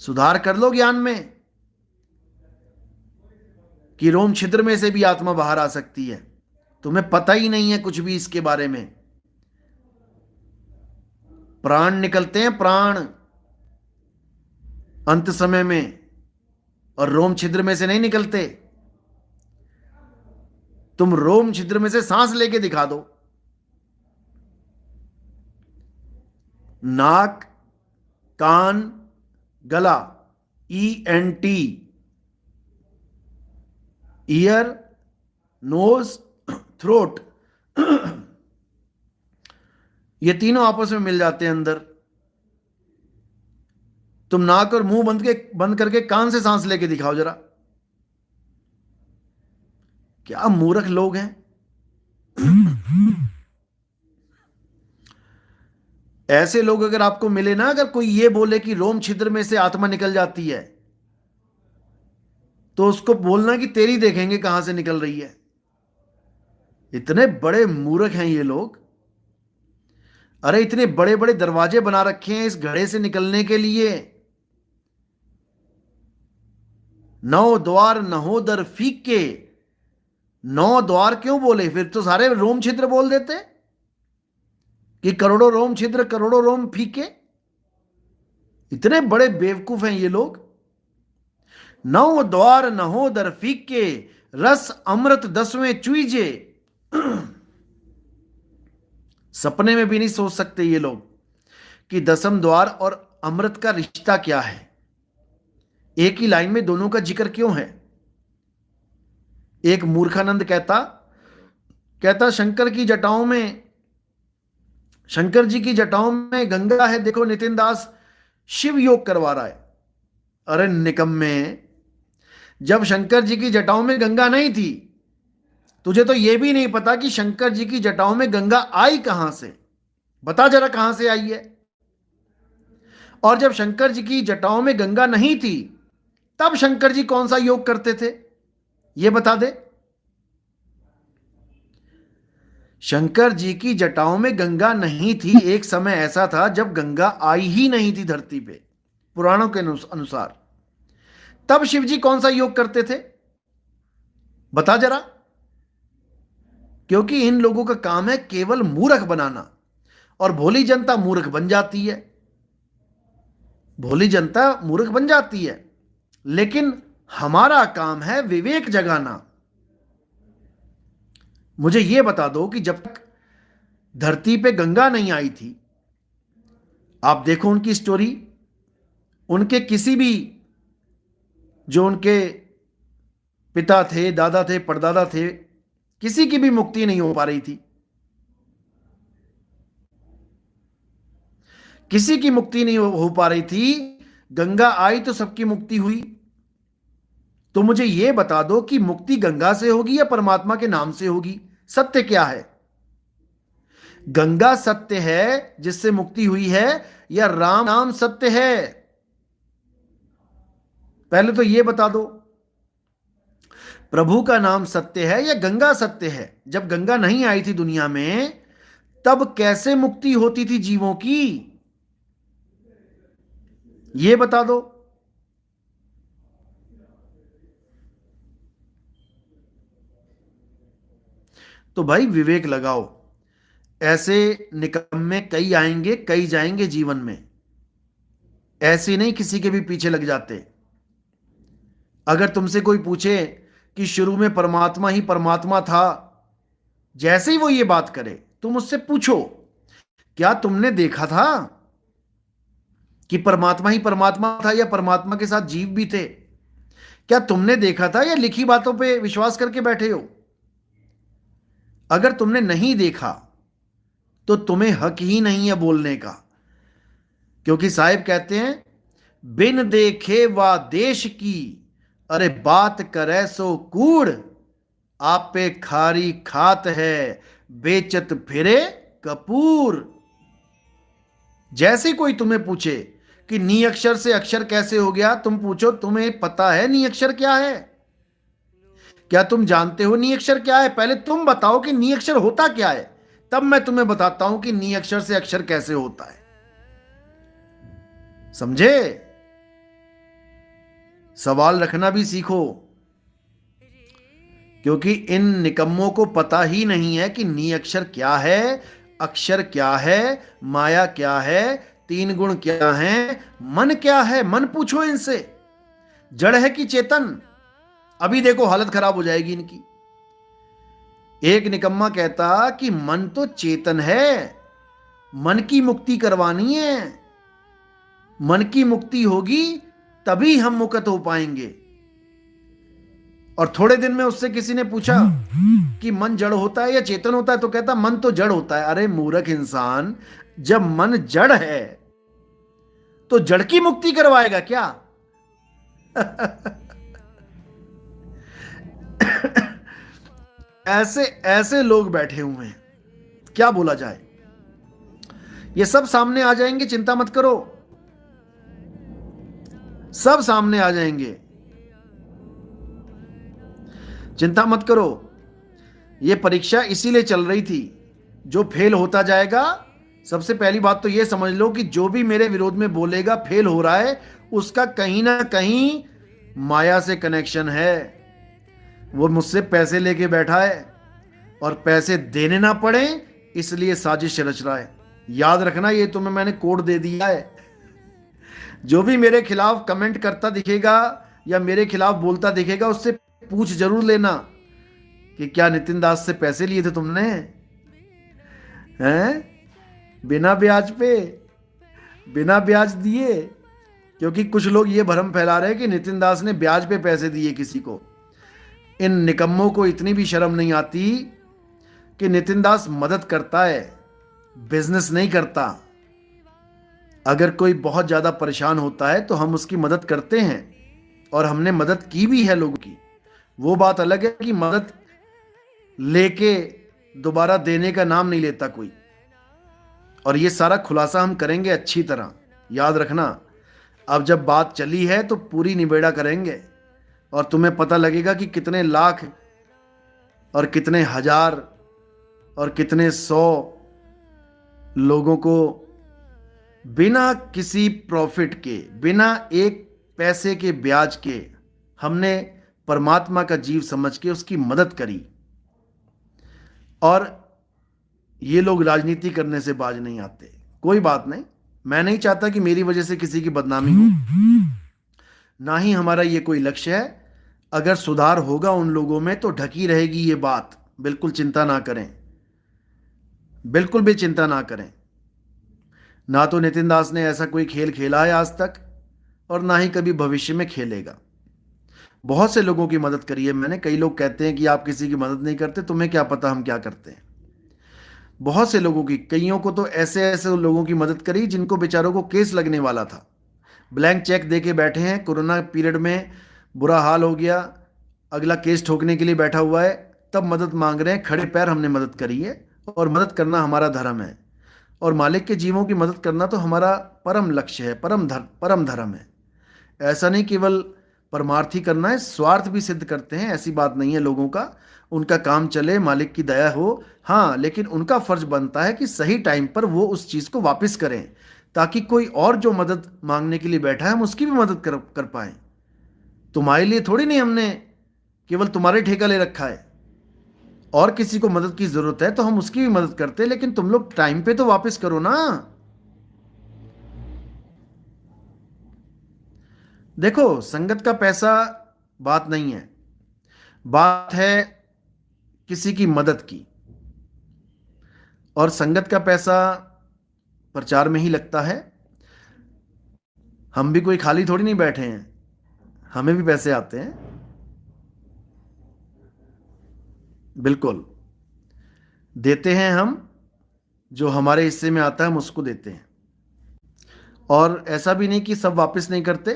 सुधार कर लो ज्ञान में कि रोम छिद्र में से भी आत्मा बाहर आ सकती है। तुम्हें पता ही नहीं है कुछ भी इसके बारे में। प्राण निकलते हैं, प्राण, अंत समय में, और रोम छिद्र में से नहीं निकलते। तुम रोम छिद्र में से सांस लेके दिखा दो। नाक, कान, गला, ENT, ईयर, नोज, थ्रोट, ये तीनों आपस में मिल जाते हैं अंदर। तुम नाक और मुंह बंद करके कान से सांस लेके दिखाओ जरा। क्या मूर्ख लोग हैं। ऐसे लोग अगर आपको मिले ना, अगर कोई ये बोले कि रोम छिद्र में से आत्मा निकल जाती है, तो उसको बोलना कि तेरी देखेंगे कहां से निकल रही है। इतने बड़े मूर्ख हैं ये लोग। अरे इतने बड़े बड़े दरवाजे बना रखे हैं इस घड़े से निकलने के लिए। 9 द्वार नहोदर फीके। 9 द्वार क्यों बोले? फिर तो सारे रोम छिद्र बोल देते कि करोड़ों रोम छिद्र, करोड़ों रोम फीके। इतने बड़े बेवकूफ हैं ये लोग। 9 द्वार नहोदर फीके, रस अमृत 10वें चुईजे। सपने में भी नहीं सोच सकते ये लोग कि 10वें द्वार और अमृत का रिश्ता क्या है। एक ही लाइन में दोनों का जिक्र क्यों है? एक मूर्खानंद कहता कहता शंकर की जटाओं में, शंकर जी की जटाओं में गंगा है, देखो नितिन दास शिव योग करवा रहा है। अरे निकम्मे, जब शंकर जी की जटाओं में गंगा नहीं थी, तुझे तो यह भी नहीं पता कि शंकर जी की जटाओं में गंगा आई कहां से। बता जरा कहां से आई है। और जब शंकर जी की जटाओं में गंगा नहीं थी, तब शंकर जी कौन सा योग करते थे, यह बता दे। शंकर जी की जटाओं में गंगा नहीं थी। एक समय ऐसा था जब गंगा आई ही नहीं थी धरती पे, पुराणों के अनुसार। तब शिव जी कौन सा योग करते थे, बता जरा। क्योंकि इन लोगों का काम है केवल मूर्ख बनाना, और भोली जनता मूर्ख बन जाती है। भोली जनता मूर्ख बन जाती है, लेकिन हमारा काम है विवेक जगाना। मुझे यह बता दो कि जब तक धरती पे गंगा नहीं आई थी, आप देखो उनकी स्टोरी, उनके किसी भी जो उनके पिता थे, दादा थे, परदादा थे, किसी की भी मुक्ति नहीं हो पा रही थी। किसी की मुक्ति नहीं हो पा रही थी। गंगा आई तो सबकी मुक्ति हुई। तो मुझे यह बता दो कि मुक्ति गंगा से होगी या परमात्मा के नाम से होगी? सत्य क्या है? गंगा सत्य है जिससे मुक्ति हुई है, या राम नाम सत्य है? पहले तो यह बता दो, प्रभु का नाम सत्य है या गंगा सत्य है? जब गंगा नहीं आई थी दुनिया में, तब कैसे मुक्ति होती थी जीवों की, यह बता दो। तो भाई विवेक लगाओ। ऐसे निकम्मे कई आएंगे कई जाएंगे जीवन में। ऐसे नहीं किसी के भी पीछे लग जाते। अगर तुमसे कोई पूछे कि शुरू में परमात्मा ही परमात्मा था, जैसे ही वो ये बात करे, तुम उससे पूछो क्या तुमने देखा था कि परमात्मा ही परमात्मा था, या परमात्मा के साथ जीव भी थे? क्या तुमने देखा था, या लिखी बातों पे विश्वास करके बैठे हो? अगर तुमने नहीं देखा तो तुम्हें हक ही नहीं है बोलने का। क्योंकि साहिब कहते हैं, बिन देखे वा देश की, अरे बात करे सो कूड़, आप पे खारी खात है, बेचत फिरे कपूर। जैसे कोई तुम्हें पूछे कि नी अक्षर से अक्षर कैसे हो गया, तुम पूछो तुम्हें पता है नी अक्षर क्या है? क्या तुम जानते हो नी अक्षर क्या है? पहले तुम बताओ कि नी अक्षर होता क्या है, तब मैं तुम्हें बताता हूं कि नी अक्षर से अक्षर कैसे होता है। समझे? सवाल रखना भी सीखो, क्योंकि इन निकम्मों को पता ही नहीं है कि नी अक्षर क्या है, अक्षर क्या है, माया क्या है, तीन गुण क्या हैं, मन क्या है। मन पूछो इनसे, जड़ है कि चेतन? अभी देखो हालत खराब हो जाएगी इनकी। एक निकम्मा कहता कि मन तो चेतन है, मन की मुक्ति करवानी है, मन की मुक्ति होगी तभी हम मुक्त हो पाएंगे। और थोड़े दिन में उससे किसी ने पूछा कि मन जड़ होता है या चेतन होता है, तो कहता मन तो जड़ होता है। अरे मूर्ख इंसान, जब मन जड़ है तो जड़ की मुक्ति करवाएगा क्या? ऐसे ऐसे लोग बैठे हुए हैं, क्या बोला जाए। ये सब सामने आ जाएंगे, चिंता मत करो, सब सामने आ जाएंगे, चिंता मत करो। ये परीक्षा इसीलिए चल रही थी। जो फेल होता जाएगा, सबसे पहली बात तो ये समझ लो कि जो भी मेरे विरोध में बोलेगा फेल हो रहा है, उसका कहीं ना कहीं माया से कनेक्शन है। वो मुझसे पैसे लेके बैठा है और पैसे देने ना पड़े इसलिए साजिश रच रहा है। याद रखना, ये तुम्हें मैंने कोड दे दिया है। जो भी मेरे खिलाफ कमेंट करता दिखेगा या मेरे खिलाफ बोलता दिखेगा, उससे पूछ जरूर लेना कि क्या नितिन दास से पैसे लिए थे तुमने? हैं? बिना ब्याज पे, बिना ब्याज दिए? क्योंकि कुछ लोग ये भ्रम फैला रहे हैं कि नितिन दास ने ब्याज पे पैसे दिए किसी को। इन निकम्मों को इतनी भी शर्म नहीं आती कि नितिन दास मदद करता है, बिजनेस नहीं करता। अगर कोई बहुत ज्यादा परेशान होता है तो हम उसकी मदद करते हैं, और हमने मदद की भी है लोगों की। वो बात अलग है कि मदद लेके दोबारा देने का नाम नहीं लेता कोई। और ये सारा खुलासा हम करेंगे अच्छी तरह, याद रखना। अब जब बात चली है तो पूरी निबेड़ा करेंगे, और तुम्हें पता लगेगा कि कितने लाख और कितने हजार और कितने 100 लोगों को बिना किसी प्रॉफिट के, बिना एक पैसे के ब्याज के, हमने परमात्मा का जीव समझ के उसकी मदद करी। और ये लोग राजनीति करने से बाज नहीं आते। कोई बात नहीं, मैं नहीं चाहता कि मेरी वजह से किसी की बदनामी हो, ना ही हमारा ये कोई लक्ष्य है। अगर सुधार होगा उन लोगों में तो ढकी रहेगी ये बात, बिल्कुल चिंता ना करें, बिल्कुल भी चिंता ना करें। ना तो नितिन दास ने ऐसा कोई खेल खेला है आज तक, और ना ही कभी भविष्य में खेलेगा। बहुत से लोगों की मदद करी है मैंने। कई लोग कहते हैं कि आप किसी की मदद नहीं करते, तुम्हें क्या पता हम क्या करते हैं। बहुत से लोगों की, कईयों को तो ऐसे ऐसे लोगों की मदद करी जिनको बेचारों को केस लगने वाला था, ब्लैंक चेक दे के बैठे हैं, कोरोना पीरियड में बुरा हाल हो गया, अगला केस ठोकने के लिए बैठा हुआ है, तब मदद मांग रहे हैं। खड़े पैर हमने मदद करी है, और मदद करना हमारा धर्म है, और मालिक के जीवों की मदद करना तो हमारा परम लक्ष्य है, परम धर्म है। ऐसा नहीं केवल परमार्थी करना है, स्वार्थ भी सिद्ध करते हैं, ऐसी बात नहीं है लोगों का। उनका काम चले, मालिक की दया हो, हाँ, लेकिन उनका फर्ज बनता है कि सही टाइम पर वो उस चीज़ को वापस करें, ताकि कोई और जो मदद मांगने के लिए बैठा है हम उसकी भी मदद कर पाएं। तुम्हारे लिए थोड़ी नहीं हमने केवल तुम्हारे ठेका ले रखा है। और किसी को मदद की जरूरत है तो हम उसकी भी मदद करते हैं, लेकिन तुम लोग टाइम पे तो वापस करो ना। देखो, संगत का पैसा बात नहीं है, बात है किसी की मदद की। और संगत का पैसा प्रचार में ही लगता है। हम भी कोई खाली थोड़ी नहीं बैठे हैं, हमें भी पैसे आते हैं, बिल्कुल देते हैं हम। जो हमारे हिस्से में आता है हम उसको देते हैं। और ऐसा भी नहीं कि सब वापस नहीं करते,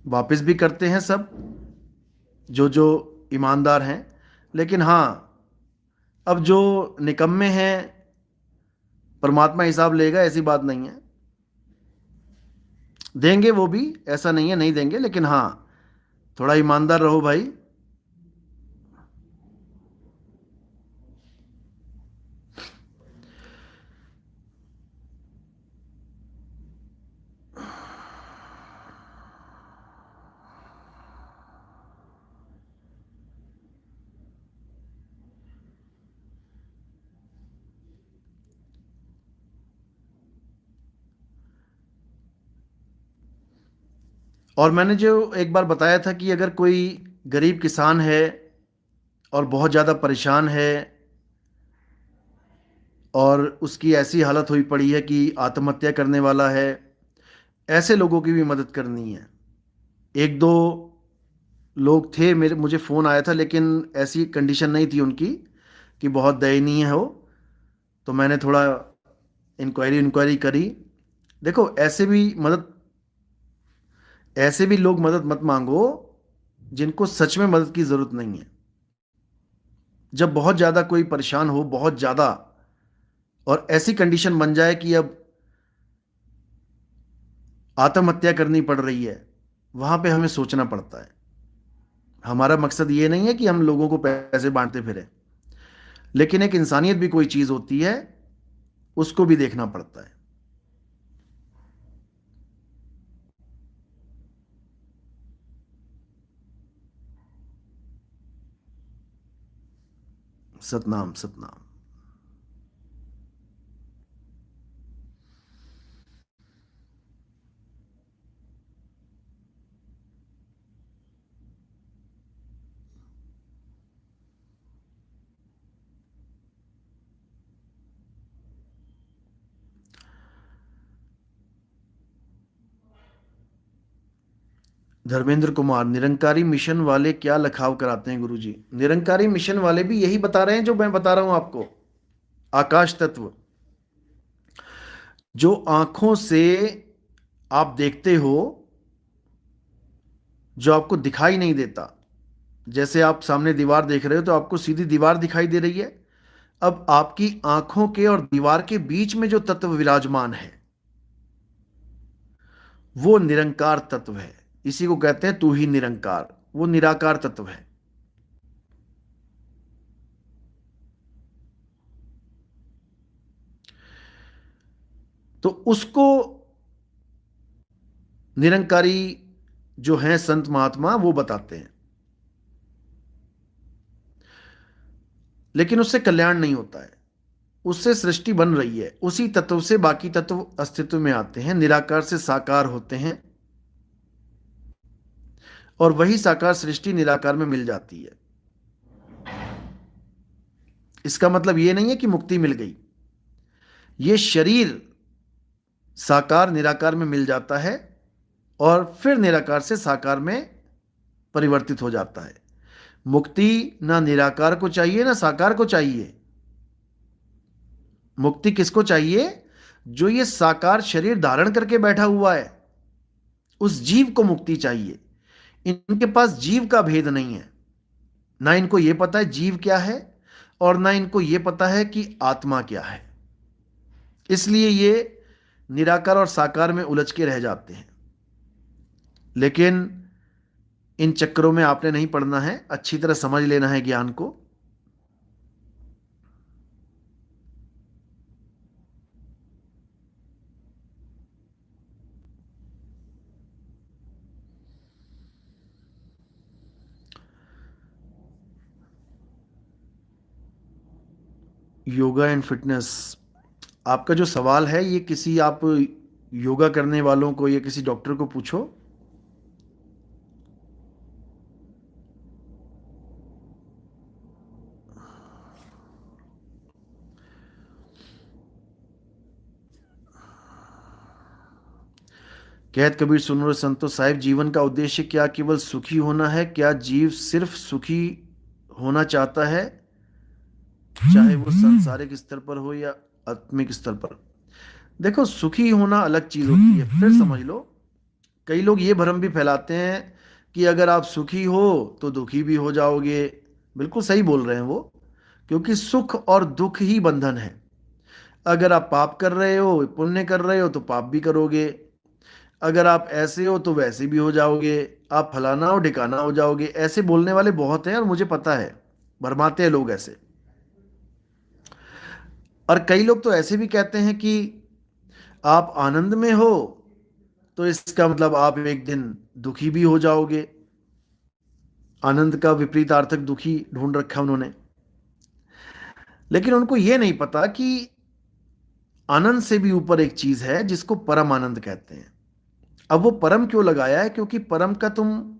वापस भी करते हैं सब, जो जो ईमानदार हैं। लेकिन हाँ, अब जो निकम्मे हैं, परमात्मा हिसाब लेगा, ऐसी बात नहीं है। देंगे वो भी, ऐसा नहीं है नहीं देंगे, लेकिन हाँ, थोड़ा ईमानदार रहो भाई। और मैंने जो एक बार बताया था कि अगर कोई गरीब किसान है और बहुत ज़्यादा परेशान है और उसकी ऐसी हालत हुई पड़ी है कि आत्महत्या करने वाला है, ऐसे लोगों की भी मदद करनी है। एक दो लोग थे, मेरे मुझे फ़ोन आया था, लेकिन ऐसी कंडीशन नहीं थी उनकी कि बहुत दयनीय हो। तो मैंने थोड़ा इंक्वायरी इंक्वायरी करी। देखो, ऐसे भी लोग मदद मत मांगो जिनको सच में मदद की ज़रूरत नहीं है। जब बहुत ज़्यादा कोई परेशान हो, बहुत ज़्यादा, और ऐसी कंडीशन बन जाए कि अब आत्महत्या करनी पड़ रही है, वहां पे हमें सोचना पड़ता है। हमारा मकसद ये नहीं है कि हम लोगों को पैसे बांटते फिरें, लेकिन एक इंसानियत भी कोई चीज़ होती है, उसको भी देखना पड़ता है। सतनाम सतनाम। धर्मेंद्र कुमार, निरंकारी मिशन वाले क्या लखाव कराते हैं गुरुजी? निरंकारी मिशन वाले भी यही बता रहे हैं जो मैं बता रहा हूं आपको। आकाश तत्व, जो आंखों से आप देखते हो, जो आपको दिखाई नहीं देता। जैसे आप सामने दीवार देख रहे हो तो आपको सीधी दीवार दिखाई दे रही है। अब आपकी आंखों के और दीवार के बीच में जो तत्व विराजमान है, वो निरंकार तत्व है। इसी को कहते हैं तू ही निरंकार। वो निराकार तत्व है। तो उसको निरंकारी जो हैं संत महात्मा वो बताते हैं। लेकिन उससे कल्याण नहीं होता है, उससे सृष्टि बन रही है। उसी तत्व से बाकी तत्व अस्तित्व में आते हैं, निराकार से साकार होते हैं, और वही साकार सृष्टि निराकार में मिल जाती है। इसका मतलब ये नहीं है कि मुक्ति मिल गई। ये शरीर साकार निराकार में मिल जाता है और फिर निराकार से साकार में परिवर्तित हो जाता है। मुक्ति ना निराकार को चाहिए ना साकार को चाहिए। मुक्ति किसको चाहिए? जो ये साकार शरीर धारण करके बैठा हुआ है, उस जीव को मुक्ति चाहिए। इनके पास जीव का भेद नहीं है। ना इनको ये पता है जीव क्या है, और ना इनको ये पता है कि आत्मा क्या है। इसलिए ये निराकार और साकार में उलझ के रह जाते हैं। लेकिन इन चक्करों में आपने नहीं पड़ना है, अच्छी तरह समझ लेना है ज्ञान को। योगा एंड फिटनेस, आपका जो सवाल है ये किसी आप योगा करने वालों को या किसी डॉक्टर को पूछो। कहत कबीर सुनो रे संतो साहिब, जीवन का उद्देश्य क्या केवल सुखी होना है? क्या जीव सिर्फ सुखी होना चाहता है, चाहे वो सांसारिक स्तर पर हो या आत्मिक स्तर पर। देखो, सुखी होना अलग चीज होती है। फिर समझ लो, कई लोग ये भ्रम भी फैलाते हैं कि अगर आप सुखी हो तो दुखी भी हो जाओगे। बिल्कुल सही बोल रहे हैं वो, क्योंकि सुख और दुख ही बंधन है। अगर आप पाप कर रहे हो, पुण्य कर रहे हो, तो पाप भी करोगे। अगर आप ऐसे हो तो वैसे भी हो जाओगे। आप फलाना हो ढिकाना हो जाओगे। ऐसे बोलने वाले बहुत हैं और मुझे पता है, भरमाते हैं लोग ऐसे। और कई लोग तो ऐसे भी कहते हैं कि आप आनंद में हो तो इसका मतलब आप एक दिन दुखी भी हो जाओगे। आनंद का विपरीतार्थक दुखी ढूंढ रखा उन्होंने। लेकिन उनको ये नहीं पता कि आनंद से भी ऊपर एक चीज है जिसको परम आनंद कहते हैं। अब वो परम क्यों लगाया है? क्योंकि परम का तुम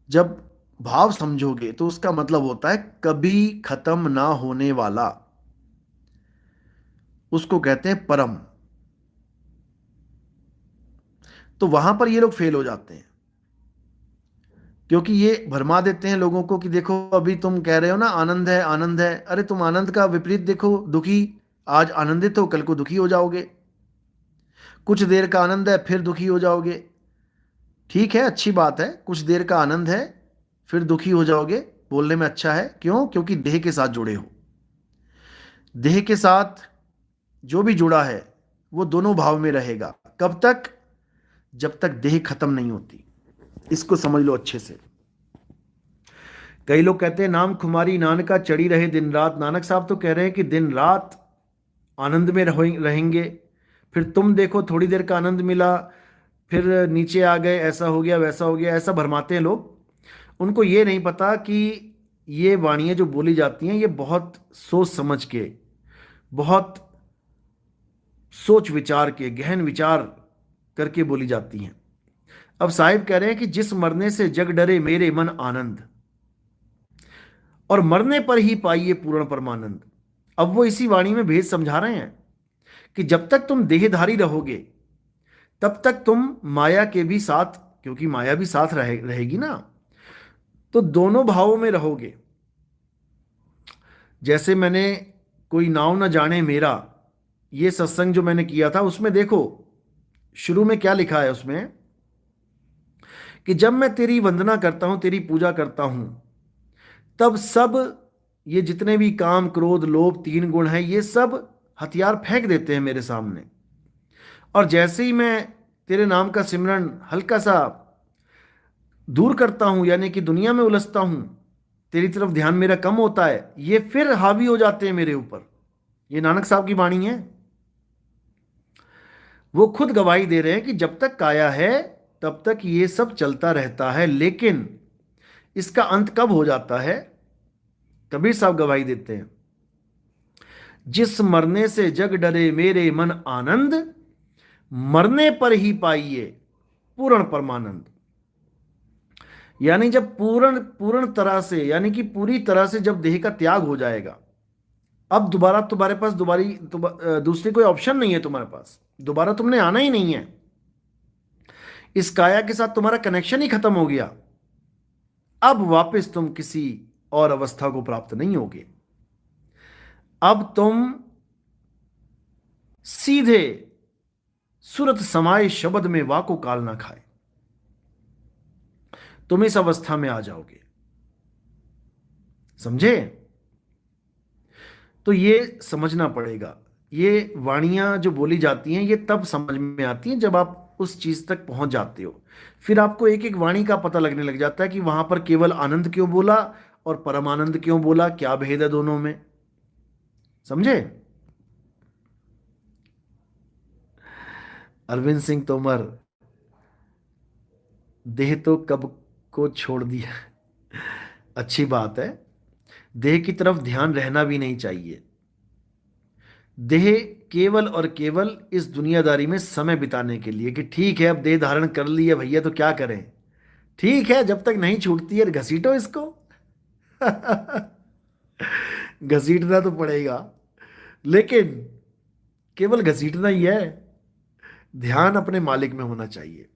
जब भाव समझोगे तो उसका मतलब होता है कभी खत्म ना होने वाला। उसको कहते हैं परम। तो वहां पर ये लोग फेल हो जाते हैं, क्योंकि ये भरमा देते हैं लोगों को कि देखो, अभी तुम कह रहे हो ना आनंद है आनंद है, अरे तुम आनंद का विपरीत देखो, दुखी। आज आनंदित हो, कल को दुखी हो जाओगे। कुछ देर का आनंद है, फिर दुखी हो जाओगे। ठीक है, अच्छी बात है, कुछ देर का आनंद है, फिर दुखी हो जाओगे। बोलने में अच्छा है। क्यों? क्योंकि देह के साथ जुड़े हो। देह के साथ जो भी जुड़ा है वो दोनों भाव में रहेगा। कब तक? जब तक देह खत्म नहीं होती। इसको समझ लो अच्छे से। कई लोग कहते हैं नाम खुमारी नानका चढ़ी रहे दिन रात। नानक साहब तो कह रहे हैं कि दिन रात आनंद में रहेंगे। फिर तुम देखो, थोड़ी देर का आनंद मिला, फिर नीचे आ गए, ऐसा हो गया वैसा हो गया, ऐसा भरमाते हैं लोग। उनको ये नहीं पता कि ये वाणियाँ जो बोली जाती हैं ये बहुत सोच समझ के, बहुत सोच विचार के, गहन विचार करके बोली जाती हैं। अब साहिब कह रहे हैं कि जिस मरने से जग डरे मेरे मन आनंद, और मरने पर ही पाइए पूर्ण परमानंद। अब वो इसी वाणी में भेद समझा रहे हैं कि जब तक तुम देहधारी रहोगे तब तक तुम माया के भी साथ, क्योंकि माया भी साथ रहेगी ना, तो दोनों भावों में रहोगे। जैसे मैंने कोई नाव न जाने मेरा, ये सत्संग जो मैंने किया था उसमें देखो शुरू में क्या लिखा है उसमें, कि जब मैं तेरी वंदना करता हूं, तेरी पूजा करता हूं, तब सब ये जितने भी काम क्रोध लोभ तीन गुण हैं ये सब हथियार फेंक देते हैं मेरे सामने। और जैसे ही मैं तेरे नाम का सिमरन हल्का सा दूर करता हूं, यानी कि दुनिया में उलझता हूं, तेरी तरफ ध्यान मेरा कम होता है, ये फिर हावी हो जाते हैं मेरे ऊपर। ये नानक साहब की वाणी है। वो खुद गवाही दे रहे हैं कि जब तक काया है तब तक ये सब चलता रहता है, लेकिन इसका अंत कब हो जाता है? कबीर साहब गवाही देते हैं, जिस मरने से जग डरे मेरे मन आनंद, मरने पर ही पाइए पूर्ण परमानंद। यानी जब पूर्ण पूर्ण तरह से, यानी कि पूरी तरह से जब देह का त्याग हो जाएगा, अब दोबारा तुम्हारे पास दूसरी कोई ऑप्शन नहीं है। तुम्हारे पास दोबारा तुमने आना ही नहीं है। इस काया के साथ तुम्हारा कनेक्शन ही खत्म हो गया। अब वापस तुम किसी और अवस्था को प्राप्त नहीं होगे। अब तुम सीधे सुरत समाये शब्द में वाको काल ना खाए, तुम इस अवस्था में आ जाओगे। समझे? तो ये समझना पड़ेगा। ये वाणियां जो बोली जाती हैं ये तब समझ में आती हैं जब आप उस चीज तक पहुंच जाते हो। फिर आपको एक एक वाणी का पता लगने लग जाता है कि वहां पर केवल आनंद क्यों बोला और परमानंद क्यों बोला, क्या भेद है दोनों में। समझे? अरविंद सिंह तोमर, देह तो कब को छोड़ दिया। अच्छी बात है। देह की तरफ ध्यान रहना भी नहीं चाहिए। देह केवल और केवल इस दुनियादारी में समय बिताने के लिए, कि ठीक है अब देह धारण कर लिया भैया तो क्या करें। ठीक है, जब तक नहीं छूटती है घसीटो इसको। घसीटना तो पड़ेगा, लेकिन केवल घसीटना ही है। ध्यान अपने मालिक में होना चाहिए।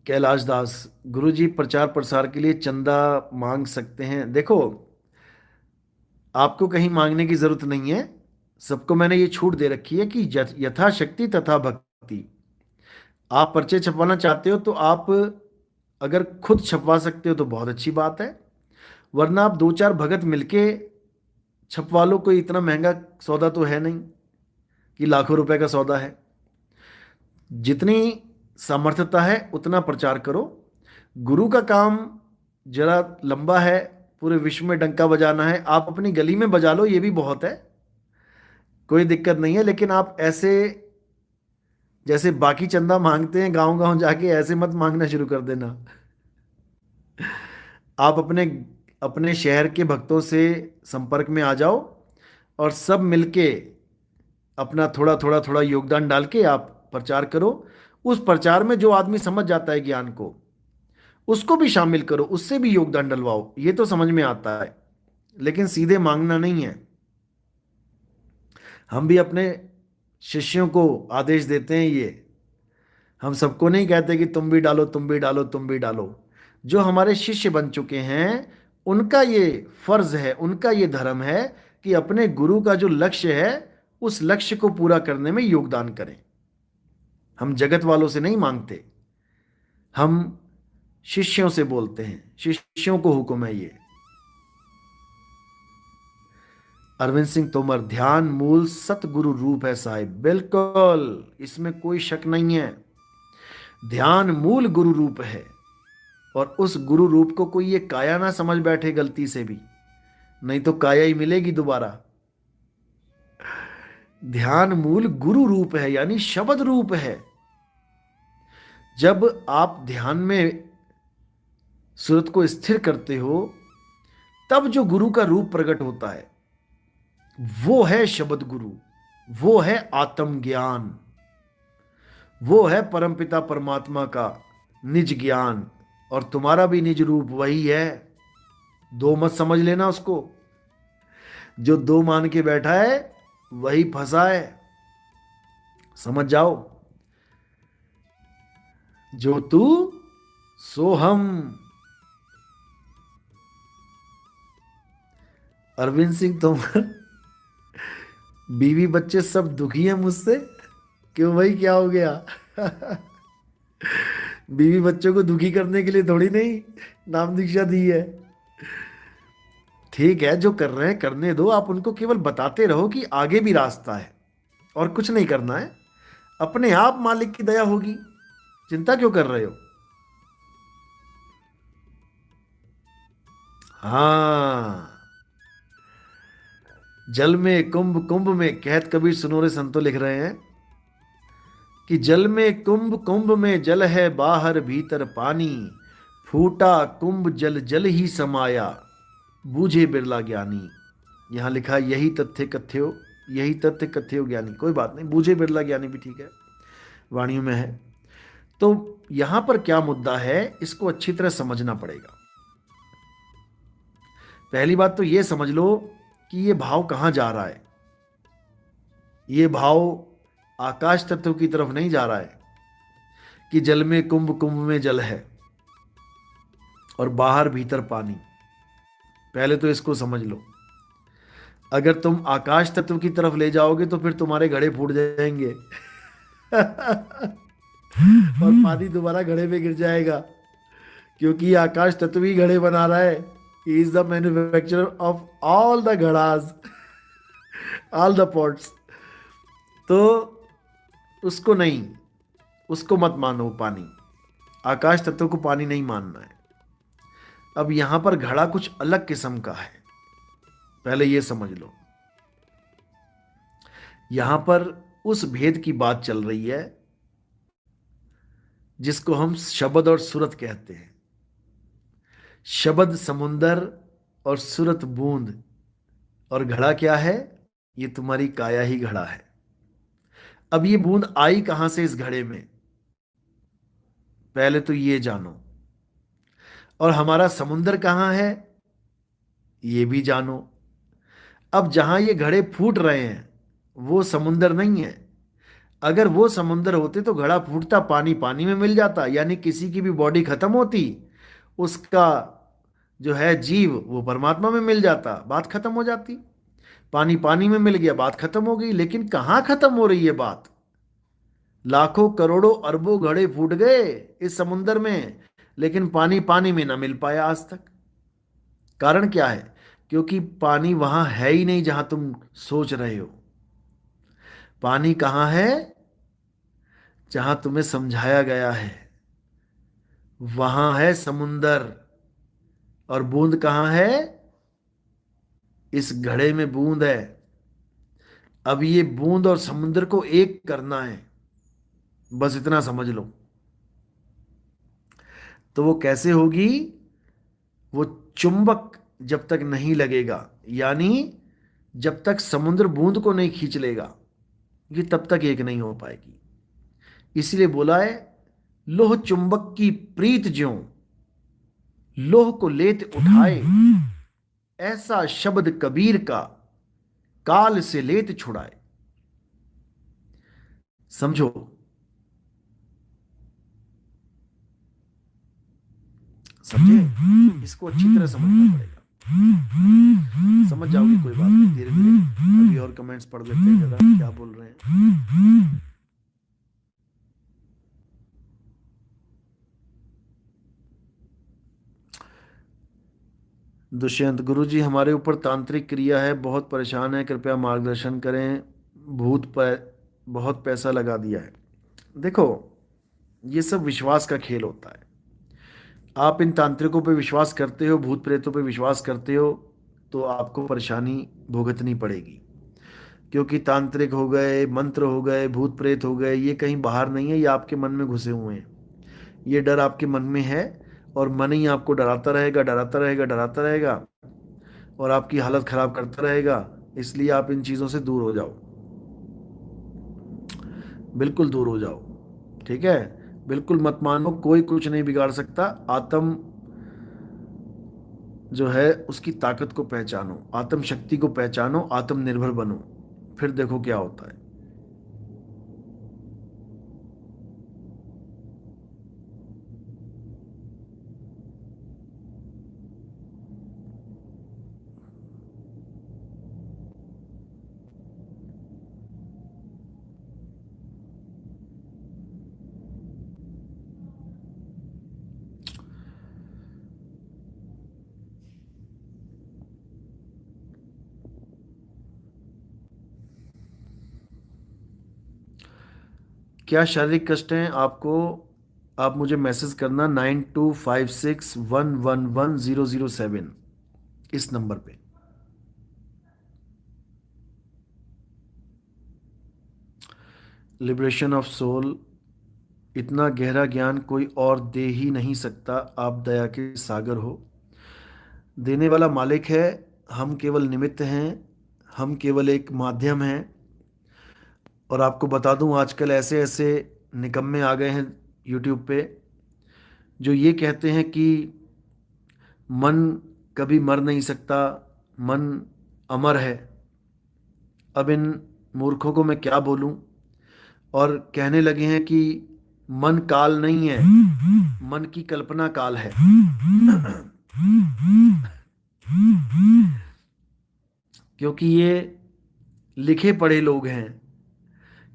कैलाश दास, गुरुजी प्रचार प्रसार के लिए चंदा मांग सकते हैं? देखो, आपको कहीं मांगने की जरूरत नहीं है। सबको मैंने ये छूट दे रखी है कि यथाशक्ति तथा भक्ति। आप पर्चे छपवाना चाहते हो तो आप अगर खुद छपवा सकते हो तो बहुत अच्छी बात है, वरना आप दो चार भगत मिलके छपवा लो। कोई इतना महंगा सौदा तो है नहीं कि लाखों रुपए का सौदा है। जितनी सामर्थ्यता है उतना प्रचार करो। गुरु का काम जरा लंबा है, पूरे विश्व में डंका बजाना है। आप अपनी गली में बजा लो, ये भी बहुत है, कोई दिक्कत नहीं है। लेकिन आप ऐसे जैसे बाकी चंदा मांगते हैं गांव गांव जाके, ऐसे मत मांगना शुरू कर देना। आप अपने अपने शहर के भक्तों से संपर्क में आ जाओ और सब मिलके अपना थोड़ा थोड़ा थोड़ा योगदान डाल के आप प्रचार करो। उस प्रचार में जो आदमी समझ जाता है ज्ञान को, उसको भी शामिल करो, उससे भी योगदान डलवाओ। ये तो समझ में आता है, लेकिन सीधे मांगना नहीं है। हम भी अपने शिष्यों को आदेश देते हैं ये। हम सबको नहीं कहते कि तुम भी डालो, तुम भी डालो, तुम भी डालो। जो हमारे शिष्य बन चुके हैं उनका ये फर्ज है, उनका ये धर्म है कि अपने गुरु का जो लक्ष्य है उस लक्ष्य को पूरा करने में योगदान करें। हम जगत वालों से नहीं मांगते, हम शिष्यों से बोलते हैं। शिष्यों को हुक्म है ये। अरविंद सिंह तोमर, ध्यान मूल सतगुरु रूप है साहिब। बिल्कुल, इसमें कोई शक नहीं है। ध्यान मूल गुरु रूप है, और उस गुरु रूप को कोई ये काया ना समझ बैठे गलती से भी, नहीं तो काया ही मिलेगी दोबारा। ध्यान मूल गुरु रूप है, यानी शब्द रूप है। जब आप ध्यान में सूरत को स्थिर करते हो, तब जो गुरु का रूप प्रकट होता है वो है शब्द गुरु, वो है आत्म ज्ञान, वो है परमपिता परमात्मा का निज ज्ञान। और तुम्हारा भी निज रूप वही है। दो मत समझ लेना उसको। जो दो मान के बैठा है वही फंसा है, समझ जाओ। जो तू सो हम। अरविंद सिंह तोमर, बीवी बच्चे सब दुखी हैं मुझसे। क्यों भाई, क्या हो गया? बीवी बच्चों को दुखी करने के लिए थोड़ी नहीं नाम दीक्षा दी है। ठीक है, जो कर रहे हैं करने दो। आप उनको केवल बताते रहो कि आगे भी रास्ता है, और कुछ नहीं करना है। अपने आप मालिक की दया होगी, चिंता क्यों कर रहे हो? हाँ, जल में कुंभ, कुंभ में कहत कबीर सुनो रे संतो लिख रहे हैं कि जल में कुंभ, कुंभ में जल है, बाहर भीतर पानी। फूटा कुंभ जल जल ही समाया, बूझे बिरला ज्ञानी। यहां लिखा है यही तथ्य कथ्यो, यही तथ्य कथ्यो ज्ञानी। कोई बात नहीं, बूझे बिरला ज्ञानी भी ठीक है, वाणियों में है। तो यहां पर क्या मुद्दा है, इसको अच्छी तरह समझना पड़ेगा। पहली बात तो यह समझ लो कि यह भाव कहां जा रहा है। यह भाव आकाश तत्व की तरफ नहीं जा रहा है कि जल में कुंभ, कुंभ में जल है और बाहर भीतर पानी। पहले तो इसको समझ लो। अगर तुम आकाश तत्व की तरफ ले जाओगे तो फिर तुम्हारे घड़े फूट जाएंगे और पानी दोबारा घड़े में गिर जाएगा, क्योंकि आकाश तत्व ही घड़े बना रहा है। He is the manufacturer of all the घड़ास, ऑल द पॉट्स। तो उसको नहीं, उसको मत मानो पानी। आकाश तत्व को पानी नहीं मानना है। अब यहां पर घड़ा कुछ अलग किस्म का है, पहले यह समझ लो। यहां पर उस भेद की बात चल रही है जिसको हम शब्द और सूरत कहते हैं। शब्द समुंदर और सूरत बूंद, और घड़ा क्या है? ये तुम्हारी काया ही घड़ा है। अब ये बूंद आई कहां से इस घड़े में, पहले तो ये जानो। और हमारा समुंदर कहां है, ये भी जानो। अब जहां ये घड़े फूट रहे हैं वो समुंदर नहीं है। अगर वो समुंदर होते तो घड़ा फूटता, पानी पानी में मिल जाता, यानी किसी की भी बॉडी खत्म होती, उसका जो है जीव वो परमात्मा में मिल जाता, बात खत्म हो जाती। पानी पानी में मिल गया, बात खत्म हो गई। लेकिन कहाँ खत्म हो रही है बात? लाखों करोड़ों अरबों घड़े फूट गए इस समुंदर में, लेकिन पानी पानी में ना मिल पाया आज तक। कारण क्या है? क्योंकि पानी वहां है ही नहीं जहां तुम सोच रहे हो। पानी कहाँ है? जहां तुम्हें समझाया गया है वहां है समुंदर। और बूंद कहाँ है? इस घड़े में बूंद है। अब ये बूंद और समुंदर को एक करना है, बस इतना समझ लो। तो वो कैसे होगी? वो चुंबक जब तक नहीं लगेगा, यानी जब तक समुद्र बूंद को नहीं खींच लेगा, ये तब तक एक नहीं हो पाएगी। इसीलिए बोला है, लोह चुंबक की प्रीत ज्यों लोह को लेत उठाए, ऐसा शब्द कबीर का काल से लेत छुड़ाए। समझो। समझे? इसको अच्छी तरह समझना पड़ेगा। समझ जाओगे, कोई बात नहीं, धीरे धीरे। अभी और कमेंट्स पढ़ लेते हैं जरा क्या बोल रहे हैं। दुष्यंत, गुरु जी हमारे ऊपर तांत्रिक क्रिया है, बहुत परेशान है, कृपया मार्गदर्शन करें। भूत पर बहुत पैसा लगा दिया है। देखो, ये सब विश्वास का खेल होता है। आप इन तांत्रिकों पे विश्वास करते हो, भूत प्रेतों पे विश्वास करते हो, तो आपको परेशानी भुगतनी पड़ेगी। क्योंकि तांत्रिक हो गए, मंत्र हो गए, भूत प्रेत हो गए, ये कहीं बाहर नहीं है, ये आपके मन में घुसे हुए हैं। ये डर आपके मन में है, और मन ही आपको डराता रहेगा, डराता रहेगा, डराता रहेगा, और आपकी हालत खराब करता रहेगा। इसलिए आप इन चीज़ों से दूर हो जाओ, बिल्कुल दूर हो जाओ। ठीक है? बिल्कुल मत मानो, कोई कुछ नहीं बिगाड़ सकता। आत्म जो है उसकी ताकत को पहचानो, आत्म शक्ति को पहचानो, आत्मनिर्भर बनो, फिर देखो क्या होता है। क्या शारीरिक कष्ट हैं आपको? आप मुझे मैसेज करना 9256111007 इस नंबर पे। लिबरेशन ऑफ सोल, इतना गहरा ज्ञान कोई और दे ही नहीं सकता। आप दया के सागर हो, देने वाला मालिक है, हम केवल निमित्त हैं, हम केवल एक माध्यम हैं। और आपको बता दूं, आजकल ऐसे ऐसे निकम्मे आ गए हैं यूट्यूब पे, जो ये कहते हैं कि मन कभी मर नहीं सकता, मन अमर है। अब इन मूर्खों को मैं क्या बोलूं? और कहने लगे हैं कि मन काल नहीं है, मन की कल्पना काल है। क्योंकि ये लिखे पढ़े लोग हैं,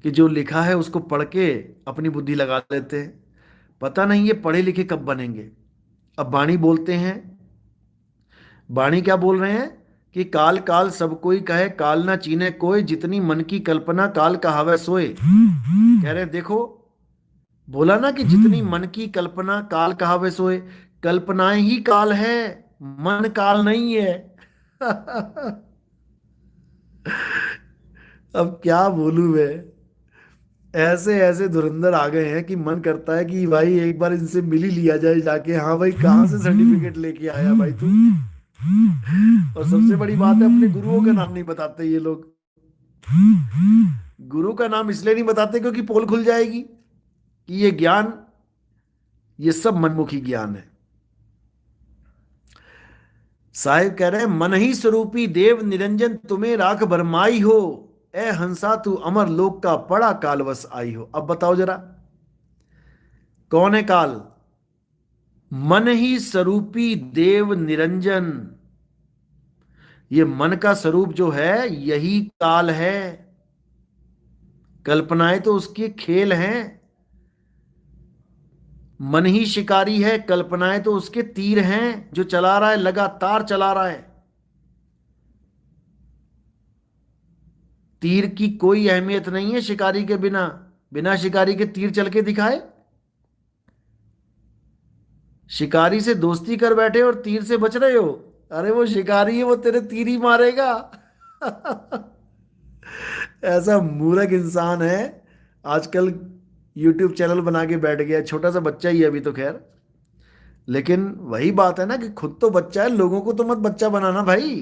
कि जो लिखा है उसको पढ़ के अपनी बुद्धि लगा लेते हैं। पता नहीं ये पढ़े लिखे कब बनेंगे। अब वाणी बोलते हैं, वाणी क्या बोल रहे हैं कि काल काल सब कोई कहे, काल ना चीने कोई, जितनी मन की कल्पना काल कहावे सोए। कह रहे देखो, बोला ना कि जितनी मन की कल्पना काल कहावे सोए। कल्पनाएं ही काल है, मन काल नहीं है। अब क्या बोलूं मैं? ऐसे ऐसे धुरंधर आ गए हैं कि मन करता है कि भाई एक बार इनसे मिल ही लिया जाए जाके। हाँ भाई, कहाँ से सर्टिफिकेट लेके आया भाई तू? और सबसे बड़ी बात है, अपने गुरुओं का नाम नहीं बताते ये लोग। गुरु का नाम इसलिए नहीं बताते क्योंकि पोल खुल जाएगी कि ये ज्ञान, ये सब मनमुखी ज्ञान है। साहिब कह रहे हैं, मन ही स्वरूपी देव निरंजन तुम्हें राख भरमाई हो। ए हंसा तू अमर लोक का बड़ा कालवश आई हो। अब बताओ जरा, कौन है काल? मन ही स्वरूपी देव निरंजन। ये मन का स्वरूप जो है यही काल है। कल्पनाएं तो उसकी खेल हैं। मन ही शिकारी है, कल्पनाएं तो उसके तीर हैं जो चला रहा है, लगातार चला रहा है। तीर की कोई अहमियत नहीं है शिकारी के बिना। बिना शिकारी के तीर चल के दिखाए? शिकारी से दोस्ती कर बैठे और तीर से बच रहे हो? अरे वो शिकारी है, वो तेरे तीर ही मारेगा। ऐसा मूर्ख इंसान है आजकल। यूट्यूब चैनल बना के बैठ गया, छोटा सा बच्चा ही है अभी तो खैर। लेकिन वही बात है ना कि खुद तो बच्चा है, लोगों को तो मत बच्चा बनाना भाई।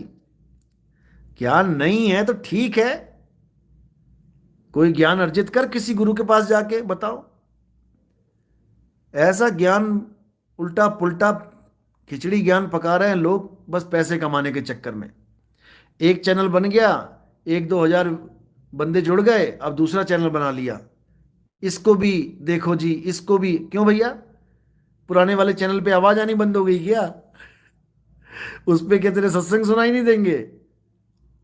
ज्ञान नहीं है तो ठीक है, कोई ज्ञान अर्जित कर किसी गुरु के पास जाके, बताओ। ऐसा ज्ञान उल्टा पुल्टा खिचड़ी ज्ञान पका रहे हैं लोग बस पैसे कमाने के चक्कर में। एक चैनल बन गया, 1-2 हजार बंदे जुड़ गए, अब दूसरा चैनल बना लिया। इसको भी देखो जी, इसको भी। क्यों भैया, पुराने वाले चैनल पे आवाज आनी बंद हो गई क्या? उस पे क्या तेरे सत्संग सुनाई नहीं देंगे?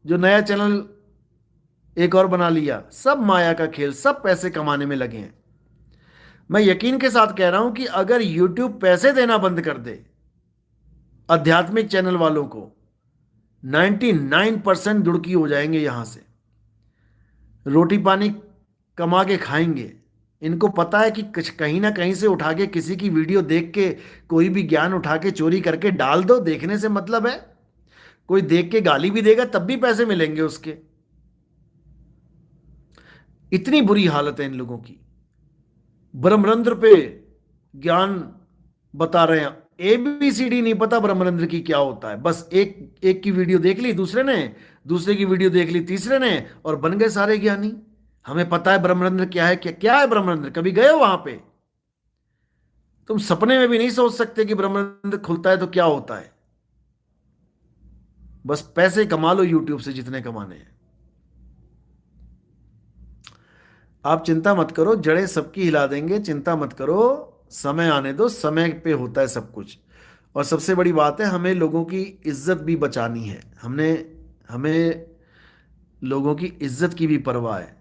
जो नया चैनल एक और बना लिया। सब माया का खेल, सब पैसे कमाने में लगे हैं। मैं यकीन के साथ कह रहा हूं कि अगर यूट्यूब पैसे देना बंद कर दे आध्यात्मिक चैनल वालों को, 99% दुड़की हो जाएंगे यहां से, रोटी पानी कमा के खाएंगे। इनको पता है कि कहीं ना कहीं से उठा के किसी की वीडियो देख के कोई भी ज्ञान उठा के चोरी करके डाल दो, देखने से मतलब है। कोई देख के गाली भी देगा तब भी पैसे मिलेंगे उसके। इतनी बुरी हालत है इन लोगों की। ब्रह्मरंध्र पे ज्ञान बता रहे हैं, ABCD नहीं पता ब्रह्मरंध्र की क्या होता है। बस एक एक की वीडियो देख ली दूसरे ने, दूसरे की वीडियो देख ली तीसरे ने, और बन गए सारे ज्ञानी। हमें पता है ब्रह्मरंध्र क्या है। क्या क्या है ब्रह्मरंध्र? कभी गए हो वहां पे? तुम सपने में भी नहीं सोच सकते कि ब्रह्मरंध्र खुलता है तो क्या होता है। बस पैसे कमा लो यूट्यूब से जितने कमाने हैं। आप चिंता मत करो, जड़ें सबकी हिला देंगे, चिंता मत करो। समय आने दो, समय पे होता है सब कुछ। और सबसे बड़ी बात है, हमें लोगों की इज्जत भी बचानी है। हमें लोगों की इज्जत की भी परवाह है।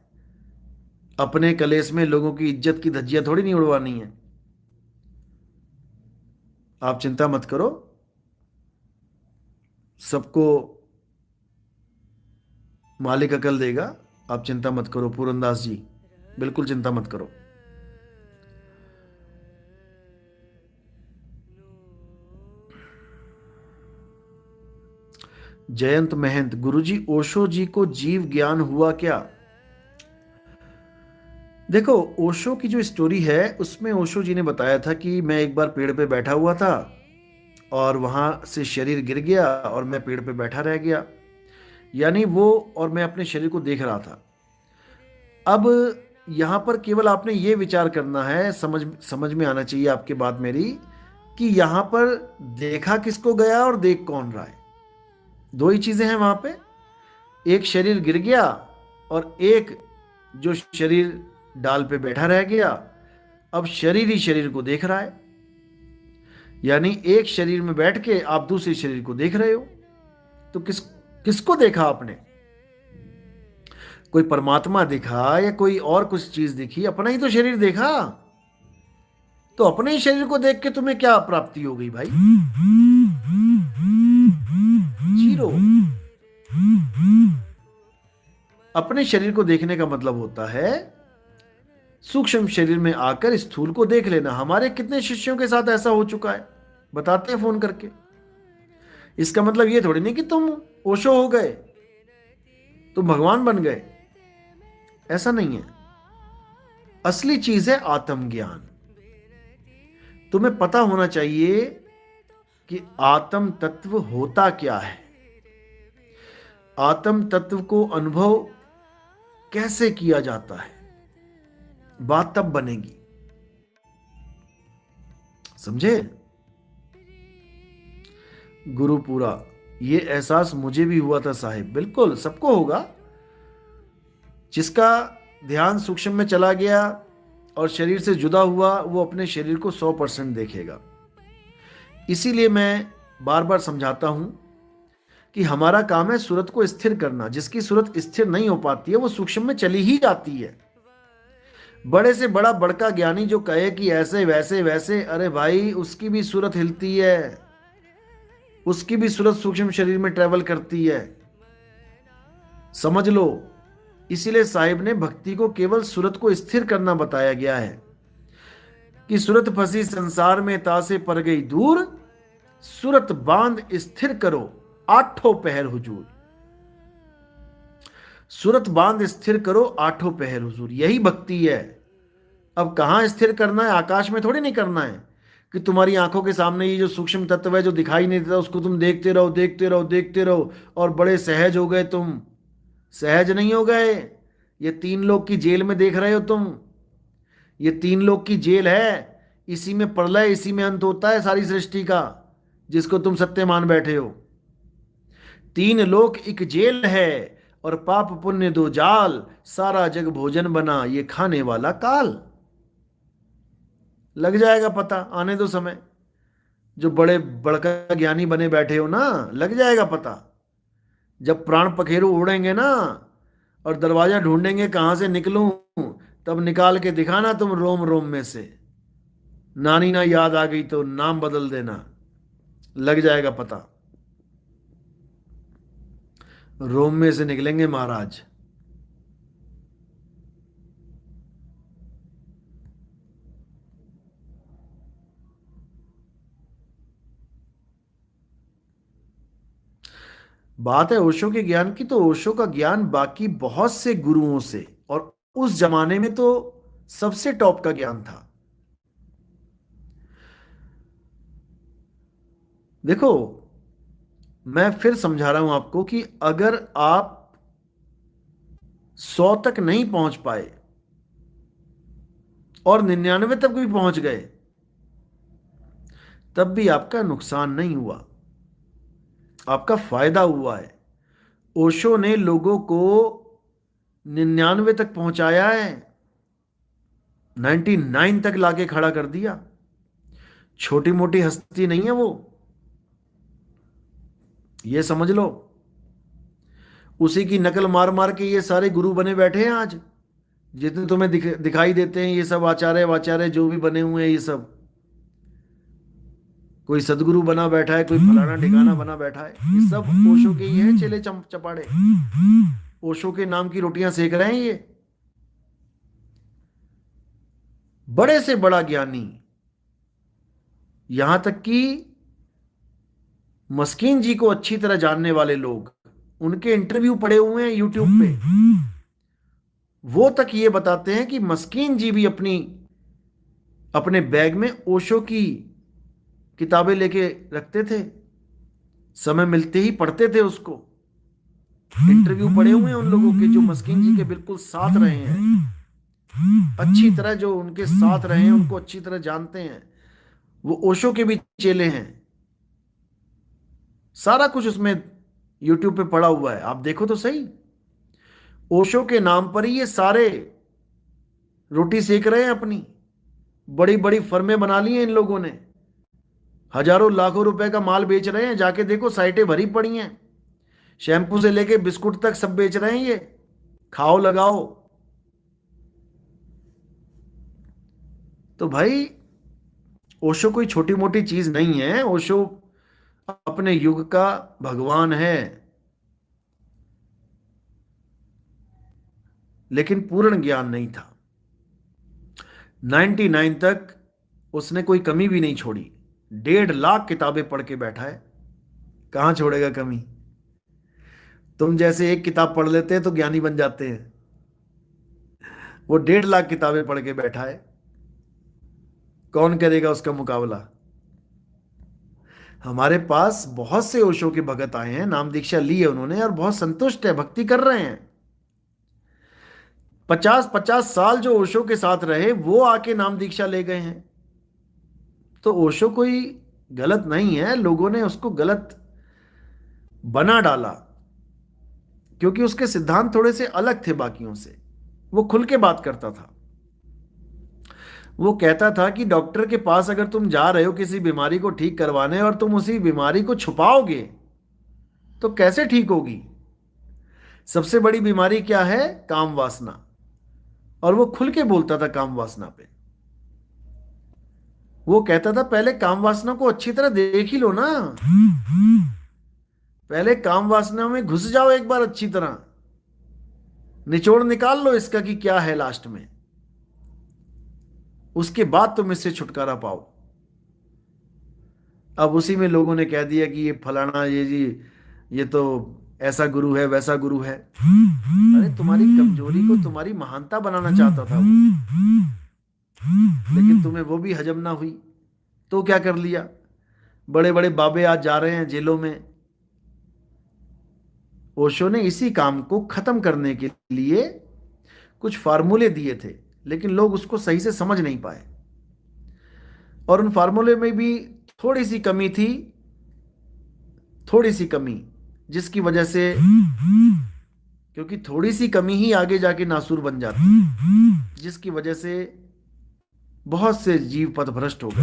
अपने कलेस में लोगों की इज्जत की धज्जियां थोड़ी नहीं उड़वानी है। आप चिंता मत करो, सबको मालिक अकल देगा। आप चिंता मत करो पूरनदास जी, बिल्कुल चिंता मत करो। जयंत महंत, गुरुजी ओशो जी को जीव ज्ञान हुआ क्या? देखो, ओशो की जो स्टोरी है उसमें ओशो जी ने बताया था कि मैं एक बार पेड़ पे बैठा हुआ था और वहां से शरीर गिर गया और मैं पेड़ पे बैठा रह गया। यानी वो, और मैं अपने शरीर को देख रहा था। अब यहां पर केवल आपने ये विचार करना है, समझ समझ में आना चाहिए आपकी बात मेरी, कि यहां पर देखा किसको गया और देख कौन रहा है। दो ही चीजें हैं वहां पे। एक शरीर गिर गया और एक जो शरीर डाल पे बैठा रह गया। अब शरीर ही शरीर को देख रहा है। यानी एक शरीर में बैठ के आप दूसरे शरीर को देख रहे हो। तो किसको देखा आपने? कोई परमात्मा दिखा या कोई और कुछ चीज दिखी? अपना ही तो शरीर देखा। तो अपने ही शरीर को देख के तुम्हें क्या प्राप्ति हो गई भाई? जीरो। अपने शरीर को देखने का मतलब होता है सूक्ष्म शरीर में आकर स्थूल को देख लेना। हमारे कितने शिष्यों के साथ ऐसा हो चुका है, बताते हैं फोन करके। इसका मतलब ये थोड़ी नहीं कि तुम ओशो हो गए, तुम भगवान बन गए। ऐसा नहीं है। असली चीज है आत्मज्ञान। तुम्हें पता होना चाहिए कि आत्म तत्व होता क्या है। आत्म तत्व को अनुभव कैसे किया जाता है, बात तब बनेगी। समझे? गुरुपुरा, ये एहसास मुझे भी हुआ था साहिब। बिल्कुल सबको होगा। जिसका ध्यान सूक्ष्म में चला गया और शरीर से जुदा हुआ, वो अपने शरीर को 100% देखेगा। इसीलिए मैं बार बार समझाता हूं कि हमारा काम है सूरत को स्थिर करना। जिसकी सूरत स्थिर नहीं हो पाती है वो सूक्ष्म में चली ही जाती है। बड़े से बड़ा बड़का ज्ञानी जो कहे कि ऐसे वैसे वैसे, अरे भाई उसकी भी सूरत हिलती है, उसकी भी सूरत सूक्ष्म शरीर में ट्रेवल करती है, समझ लो। इसीलिए साहिब ने भक्ति को केवल सूरत को स्थिर करना बताया गया है कि सूरत फंसी संसार में तासे पर गई दूर, सूरत बांध स्थिर करो आठों पहर हुजूर। सूरत बांध स्थिर करो आठों पहर हुजूर, यही भक्ति है। अब कहां स्थिर करना है? आकाश में थोड़ी नहीं करना है कि तुम्हारी आंखों के सामने ये जो सूक्ष्म तत्व है जो दिखाई नहीं देता उसको तुम देखते रहो देखते रहो देखते रहो और बड़े सहज हो गए तुम। सहज नहीं हो गए। ये 3 लोक की जेल में देख रहे हो तुम। ये 3 लोक की जेल है, इसी में प्रलय, इसी में अंत होता है सारी सृष्टि का, जिसको तुम सत्य मान बैठे हो। 3 लोक एक जेल है और पाप पुण्य 2 जाल, सारा जग भोजन बना ये खाने वाला काल। लग जाएगा पता, आने दो समय। जो बड़े बड़का ज्ञानी बने बैठे हो ना, लग जाएगा पता। जब प्राण पखेरु उड़ेंगे ना और दरवाजा ढूंढेंगे कहां से निकलूं, तब निकाल के दिखाना तुम रोम रोम में से। नानी ना याद आ गई तो नाम बदल देना, लग जाएगा पता। रोम में से निकलेंगे महाराज। बात है ओशो के ज्ञान की, तो ओशो का ज्ञान बाकी बहुत से गुरुओं से, और उस जमाने में तो सबसे टॉप का ज्ञान था। देखो, मैं फिर समझा रहा हूं आपको कि अगर आप 100 तक नहीं पहुंच पाए और 99 तक भी पहुंच गए, तब भी आपका नुकसान नहीं हुआ, आपका फायदा हुआ है। ओशो ने लोगों को 99 तक पहुंचाया है, 99 तक लाके खड़ा कर दिया। छोटी मोटी हस्ती नहीं है वो, ये समझ लो। उसी की नकल मार मार के ये सारे गुरु बने बैठे हैं आज। जितने तुम्हें दिखाई देते हैं ये सब आचार्य वाचार्य जो भी बने हुए हैं, ये सब कोई सदगुरु बना बैठा है, कोई फलाना ठिकाना बना बैठा है, ये सब ओशो के ही हैं चेले चपाड़े। ओशो के नाम की रोटियां सेक रहे हैं ये। बड़े से बड़ा ज्ञानी, यहां तक कि मस्कीन जी को अच्छी तरह जानने वाले लोग, उनके इंटरव्यू पड़े हुए हैं यूट्यूब पे, वो तक ये बताते हैं कि मस्कीन जी भी अपने बैग में ओशो की किताबें लेके रखते थे, समय मिलते ही पढ़ते थे उसको। इंटरव्यू पड़े हुए हैं उन लोगों के जो मस्कीन जी के बिल्कुल साथ रहे हैं, अच्छी तरह जो उनके साथ रहे हैं, उनको अच्छी तरह जानते हैं। वो ओशो के भी चेले हैं। सारा कुछ उसमें यूट्यूब पे पड़ा हुआ है, आप देखो तो सही। ओशो के नाम पर ही ये सारे रोटी सेक रहे हैं अपनी। बड़ी बड़ी फर्में बना ली हैं इन लोगों ने, हजारों लाखों रुपए का माल बेच रहे हैं। जाके देखो, साइटें भरी पड़ी हैं। शैम्पू से लेके बिस्कुट तक सब बेच रहे हैं ये। खाओ लगाओ। तो भाई ओशो कोई छोटी मोटी चीज नहीं है। ओशो अपने युग का भगवान है, लेकिन पूर्ण ज्ञान नहीं था। 99 तक उसने कोई कमी भी नहीं छोड़ी। 1.5 लाख किताबें पढ़ के बैठा है, कहां छोड़ेगा कमी। तुम जैसे एक किताब पढ़ लेते हैं तो ज्ञानी बन जाते हैं, वो 1.5 लाख किताबें पढ़ के बैठा है। कौन करेगा उसका मुकाबला। हमारे पास बहुत से ओशो के भगत आए हैं, नाम दीक्षा ली है उन्होंने और बहुत संतुष्ट है, भक्ति कर रहे हैं। 50-50 साल जो ओशो के साथ रहे वो आके नाम दीक्षा ले गए हैं। तो ओशो कोई गलत नहीं है, लोगों ने उसको गलत बना डाला क्योंकि उसके सिद्धांत थोड़े से अलग थे बाकियों से। वो खुल के बात करता था। वो कहता था कि डॉक्टर के पास अगर तुम जा रहे हो किसी बीमारी को ठीक करवाने और तुम उसी बीमारी को छुपाओगे तो कैसे ठीक होगी। सबसे बड़ी बीमारी क्या है? काम वासना। और वो खुल के बोलता था काम वासना पे। वो कहता था पहले काम वासना को अच्छी तरह देख ही लो ना, पहले काम वासना में घुस जाओ एक बार अच्छी तरह, निचोड़ निकाल लो इसका कि क्या है लास्ट में, उसके बाद तुम इससे छुटकारा पाओ। अब उसी में लोगों ने कह दिया कि ये फलाना, ये जी, ये तो ऐसा गुरु है वैसा गुरु है। अरे तुम्हारी कमजोरी को तुम्हारी महानता बनाना चाहता था वो, लेकिन तुम्हें वो भी हजम ना हुई तो क्या कर लिया। बड़े बड़े बाबे आज जा रहे हैं जेलों में। ओशो ने इसी काम को खत्म करने के लिए कुछ फार्मूले दिए थे, लेकिन लोग उसको सही से समझ नहीं पाए। और उन फार्मूले में भी थोड़ी सी कमी थी, थोड़ी सी कमी, जिसकी वजह से, क्योंकि थोड़ी सी कमी ही आगे जाके नासूर बन जाती है, जिसकी वजह से बहुत से जीव पथभ्रष्ट हो गए।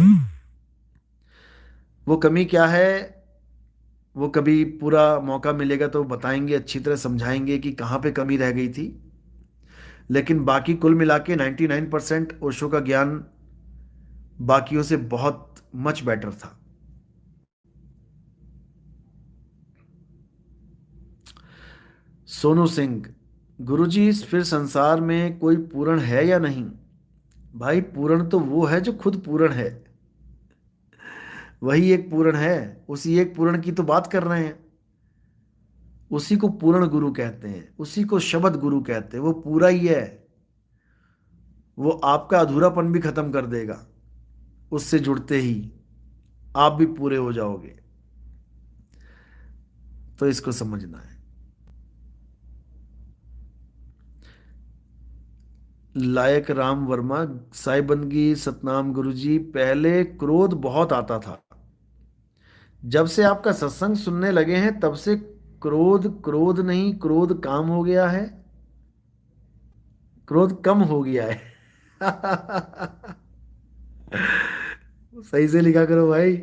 वो कमी क्या है? वो कभी पूरा मौका मिलेगा तो बताएंगे, अच्छी तरह समझाएंगे कि कहाँ पे कमी रह गई थी। लेकिन बाकी कुल मिला के 99% ओशो का ज्ञान बाकियों से बहुत मच बेटर था। सोनू सिंह, गुरुजी फिर संसार में कोई पूर्ण है या नहीं? भाई पूर्ण तो वो है जो खुद पूर्ण है, वही एक पूर्ण है। उसी एक पूर्ण की तो बात कर रहे हैं। उसी को पूर्ण गुरु कहते हैं, उसी को शब्द गुरु कहते हैं। वो पूरा ही है। वो आपका अधूरापन भी खत्म कर देगा। उससे जुड़ते ही आप भी पूरे हो जाओगे। तो इसको समझना है। लायक राम वर्मा, साहिबंदगी सतनाम गुरुजी, पहले क्रोध बहुत आता था, जब से आपका सत्संग सुनने लगे हैं तब से क्रोध, क्रोध नहीं, क्रोध काम हो गया है, क्रोध कम हो गया है। सही से लिखा करो भाई।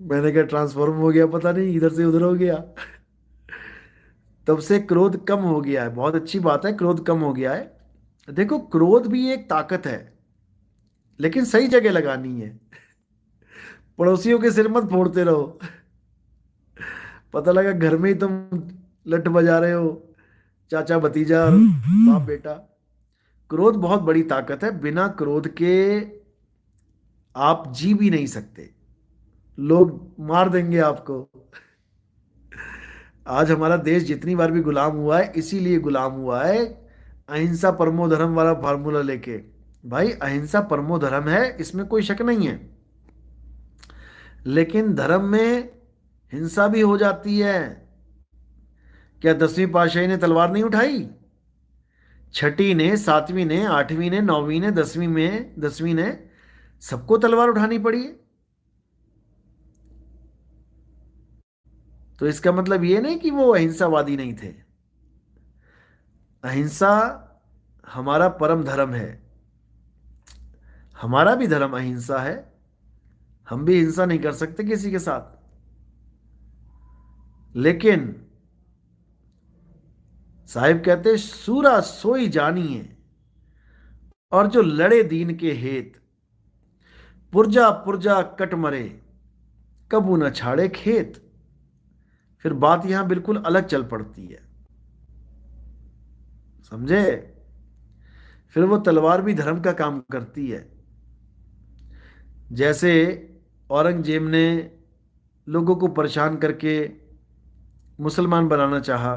मैंने क्या ट्रांसफॉर्म हो गया पता नहीं, इधर से उधर हो गया। तब से क्रोध कम हो गया है, बहुत अच्छी बात है, क्रोध कम हो गया है। देखो क्रोध भी एक ताकत है, लेकिन सही जगह लगानी है। पड़ोसियों के सिर मत फोड़ते रहो। पता लगा घर में ही तुम लठ बजा रहे हो, चाचा भतीजा और बाप बेटा। क्रोध बहुत बड़ी ताकत है, बिना क्रोध के आप जी भी नहीं सकते, लोग मार देंगे आपको। आज हमारा देश जितनी बार भी गुलाम हुआ है, इसीलिए गुलाम हुआ है अहिंसा परमो धर्म वाला फार्मूला लेके। भाई अहिंसा परमो धर्म है, इसमें कोई शक नहीं है, लेकिन धर्म में हिंसा भी हो जाती है। क्या 10वीं पातशाही ने तलवार नहीं उठाई? छठी ने, सातवीं ने, आठवीं ने, नौवीं ने, 10वीं ने, सबको तलवार उठानी पड़ी है। तो इसका मतलब ये नहीं कि वो अहिंसावादी नहीं थे। अहिंसा हमारा परम धर्म है, हमारा भी धर्म अहिंसा है। हम भी हिंसा नहीं कर सकते किसी के साथ, लेकिन साहिब कहते सूरा सोई जानिए, और जो लड़े दीन के हेत, पुरजा पुरजा कट मरे, कबू न छाड़े खेत। फिर बात यहां बिल्कुल अलग चल पड़ती है, समझे? फिर वो तलवार भी धर्म का काम करती है। जैसे औरंगजेब ने लोगों को परेशान करके मुसलमान बनाना चाहा,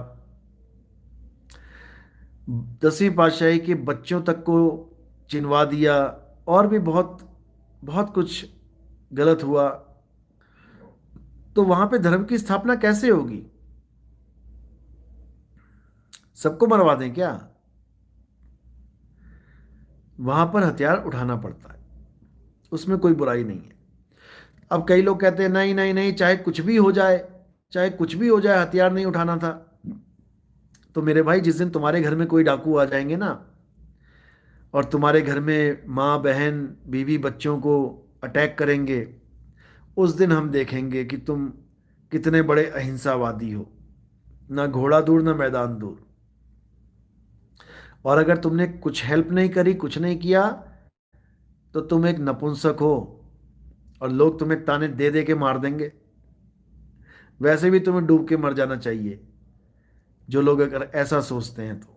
10वीं पातशाही के बच्चों तक को चिनवा दिया, और भी बहुत बहुत कुछ गलत हुआ। तो वहां पे धर्म की स्थापना कैसे होगी? सबको मरवा दें क्या? वहां पर हथियार उठाना पड़ता है, उसमें कोई बुराई नहीं है। अब कई लोग कहते हैं नहीं नहीं नहीं, चाहे कुछ भी हो जाए, चाहे कुछ भी हो जाए, हथियार नहीं उठाना था। तो मेरे भाई, जिस दिन तुम्हारे घर में कोई डाकू आ जाएंगे ना, और तुम्हारे घर में माँ बहन बीवी बच्चों को अटैक करेंगे, उस दिन हम देखेंगे कि तुम कितने बड़े अहिंसावादी हो। ना घोड़ा दूर ना मैदान दूर। और अगर तुमने कुछ हेल्प नहीं करी, कुछ नहीं किया, तो तुम एक नपुंसक हो, और लोग तुम्हें ताने दे दे के मार देंगे। वैसे भी तुम्हें डूब के मर जाना चाहिए, जो लोग अगर ऐसा सोचते हैं तो।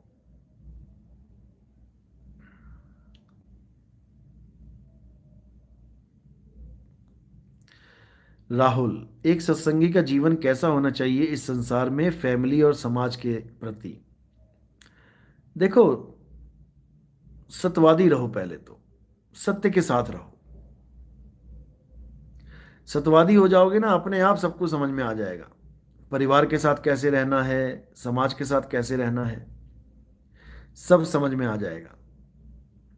राहुल, एक सत्संगी का जीवन कैसा होना चाहिए इस संसार में, फैमिली और समाज के प्रति? देखो, सत्यवादी रहो। पहले तो सत्य के साथ रहो। सत्यवादी हो जाओगे ना, अपने आप सबको समझ में आ जाएगा। परिवार के साथ कैसे रहना है, समाज के साथ कैसे रहना है, सब समझ में आ जाएगा।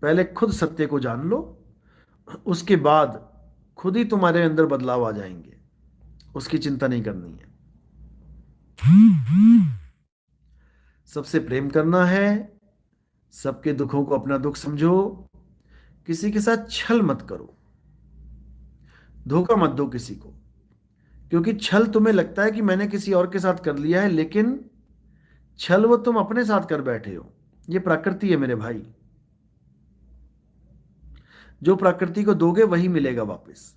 पहले खुद सत्य को जान लो, उसके बाद खुद ही तुम्हारे अंदर बदलाव आ जाएंगे। उसकी चिंता नहीं करनी है। सबसे प्रेम करना है। सबके दुखों को अपना दुख समझो। किसी के साथ छल मत करो। धोखा मत दो किसी को। क्योंकि छल तुम्हें लगता है कि मैंने किसी और के साथ कर लिया है, लेकिन छल वो तुम अपने साथ कर बैठे हो। ये प्रकृति है मेरे भाई। जो प्रकृति को दोगे वही मिलेगा वापस।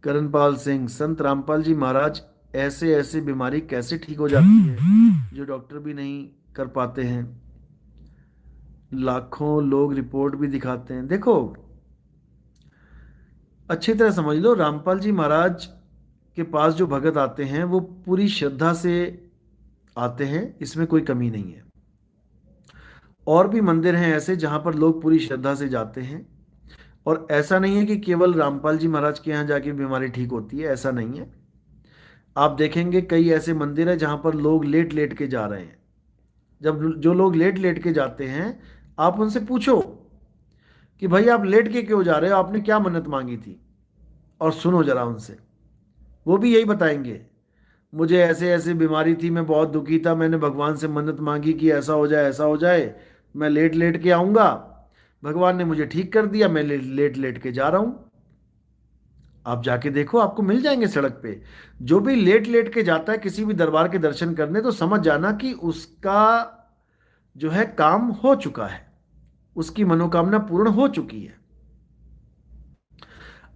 करणपाल सिंह, संत रामपाल जी महाराज, ऐसे ऐसे बीमारी कैसे ठीक हो जाती है जो डॉक्टर भी नहीं कर पाते हैं? लाखों लोग रिपोर्ट भी दिखाते हैं। देखो, अच्छी तरह समझ लो, रामपाल जी महाराज के पास जो भगत आते हैं वो पूरी श्रद्धा से आते हैं, इसमें कोई कमी नहीं है। और भी मंदिर हैं ऐसे जहां पर लोग पूरी श्रद्धा से जाते हैं। और ऐसा नहीं है कि केवल रामपाल जी महाराज के यहाँ जाके बीमारी ठीक होती है, ऐसा नहीं है। आप देखेंगे कई ऐसे मंदिर हैं जहां पर लोग लेट लेट के जा रहे हैं। जब जो लोग लेट लेट के जाते हैं, आप उनसे पूछो कि भाई आप लेट के क्यों जा रहे हो, आपने क्या मन्नत मांगी थी, और सुनो जरा उनसे। वो भी यही बताएंगे, मुझे ऐसे ऐसे बीमारी थी, मैं बहुत दुखी था, मैंने भगवान से मन्नत मांगी कि ऐसा हो जाए ऐसा हो जाए, मैं लेट लेट के आऊँगा, भगवान ने मुझे ठीक कर दिया, मैं लेट लेट के जा रहा हूँ। आप जाके देखो, आपको मिल जाएंगे सड़क पे। जो भी लेट लेट के जाता है किसी भी दरबार के दर्शन करने, तो समझ जाना कि उसका जो है काम हो चुका है, उसकी मनोकामना पूर्ण हो चुकी है।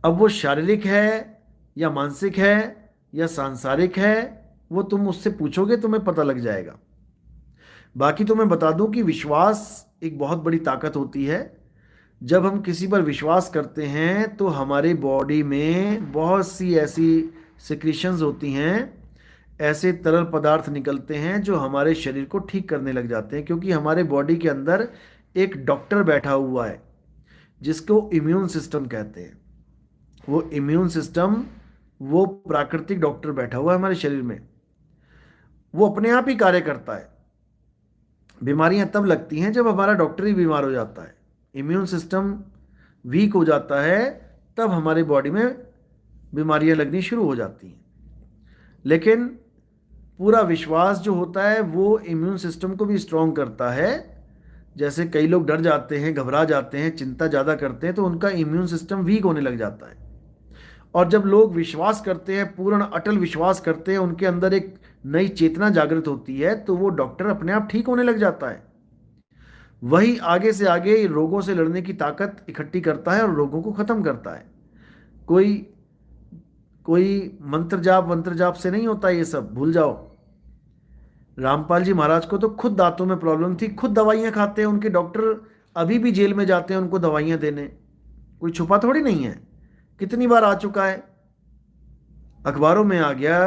अब वो शारीरिक है या मानसिक है या सांसारिक है, वो तुम उससे पूछोगे, तुम्हें पता लग जाएगा। बाकी तो मैं बता दूं कि विश्वास एक बहुत बड़ी ताकत होती है। जब हम किसी पर विश्वास करते हैं तो हमारी बॉडी में बहुत सी ऐसी सिक्रीशंस होती हैं, ऐसे तरल पदार्थ निकलते हैं जो हमारे शरीर को ठीक करने लग जाते हैं। क्योंकि हमारे बॉडी के अंदर एक डॉक्टर बैठा हुआ है जिसको इम्यून सिस्टम कहते हैं। वो इम्यून सिस्टम, वो प्राकृतिक डॉक्टर बैठा हुआ है हमारे शरीर में। वो अपने आप ही कार्य करता है। बीमारियां तब लगती हैं जब हमारा डॉक्टर ही बीमार हो जाता है, इम्यून सिस्टम वीक हो जाता है, तब हमारी बॉडी में बीमारियां लगनी शुरू हो जाती हैं। लेकिन पूरा विश्वास जो होता है वो इम्यून सिस्टम को भी स्ट्रांग करता है। जैसे कई लोग डर जाते हैं, घबरा जाते हैं, चिंता ज़्यादा करते हैं, तो उनका इम्यून सिस्टम वीक होने लग जाता है। और जब लोग विश्वास करते हैं, पूर्ण अटल विश्वास करते हैं, उनके अंदर एक नई चेतना जागृत होती है, तो वो डॉक्टर अपने आप ठीक होने लग जाता है। वही आगे से आगे रोगों से लड़ने की ताकत इकट्ठी करता है और रोगों को खत्म करता है। कोई कोई मंत्र जाप से नहीं होता, ये सब भूल जाओ। रामपाल जी महाराज को तो खुद दांतों में प्रॉब्लम थी, खुद दवाइयां खाते हैं, उनके डॉक्टर अभी भी जेल में जाते हैं उनको दवाइयां देने। कोई छुपा थोड़ी नहीं है, कितनी बार आ चुका है, अखबारों में आ गया,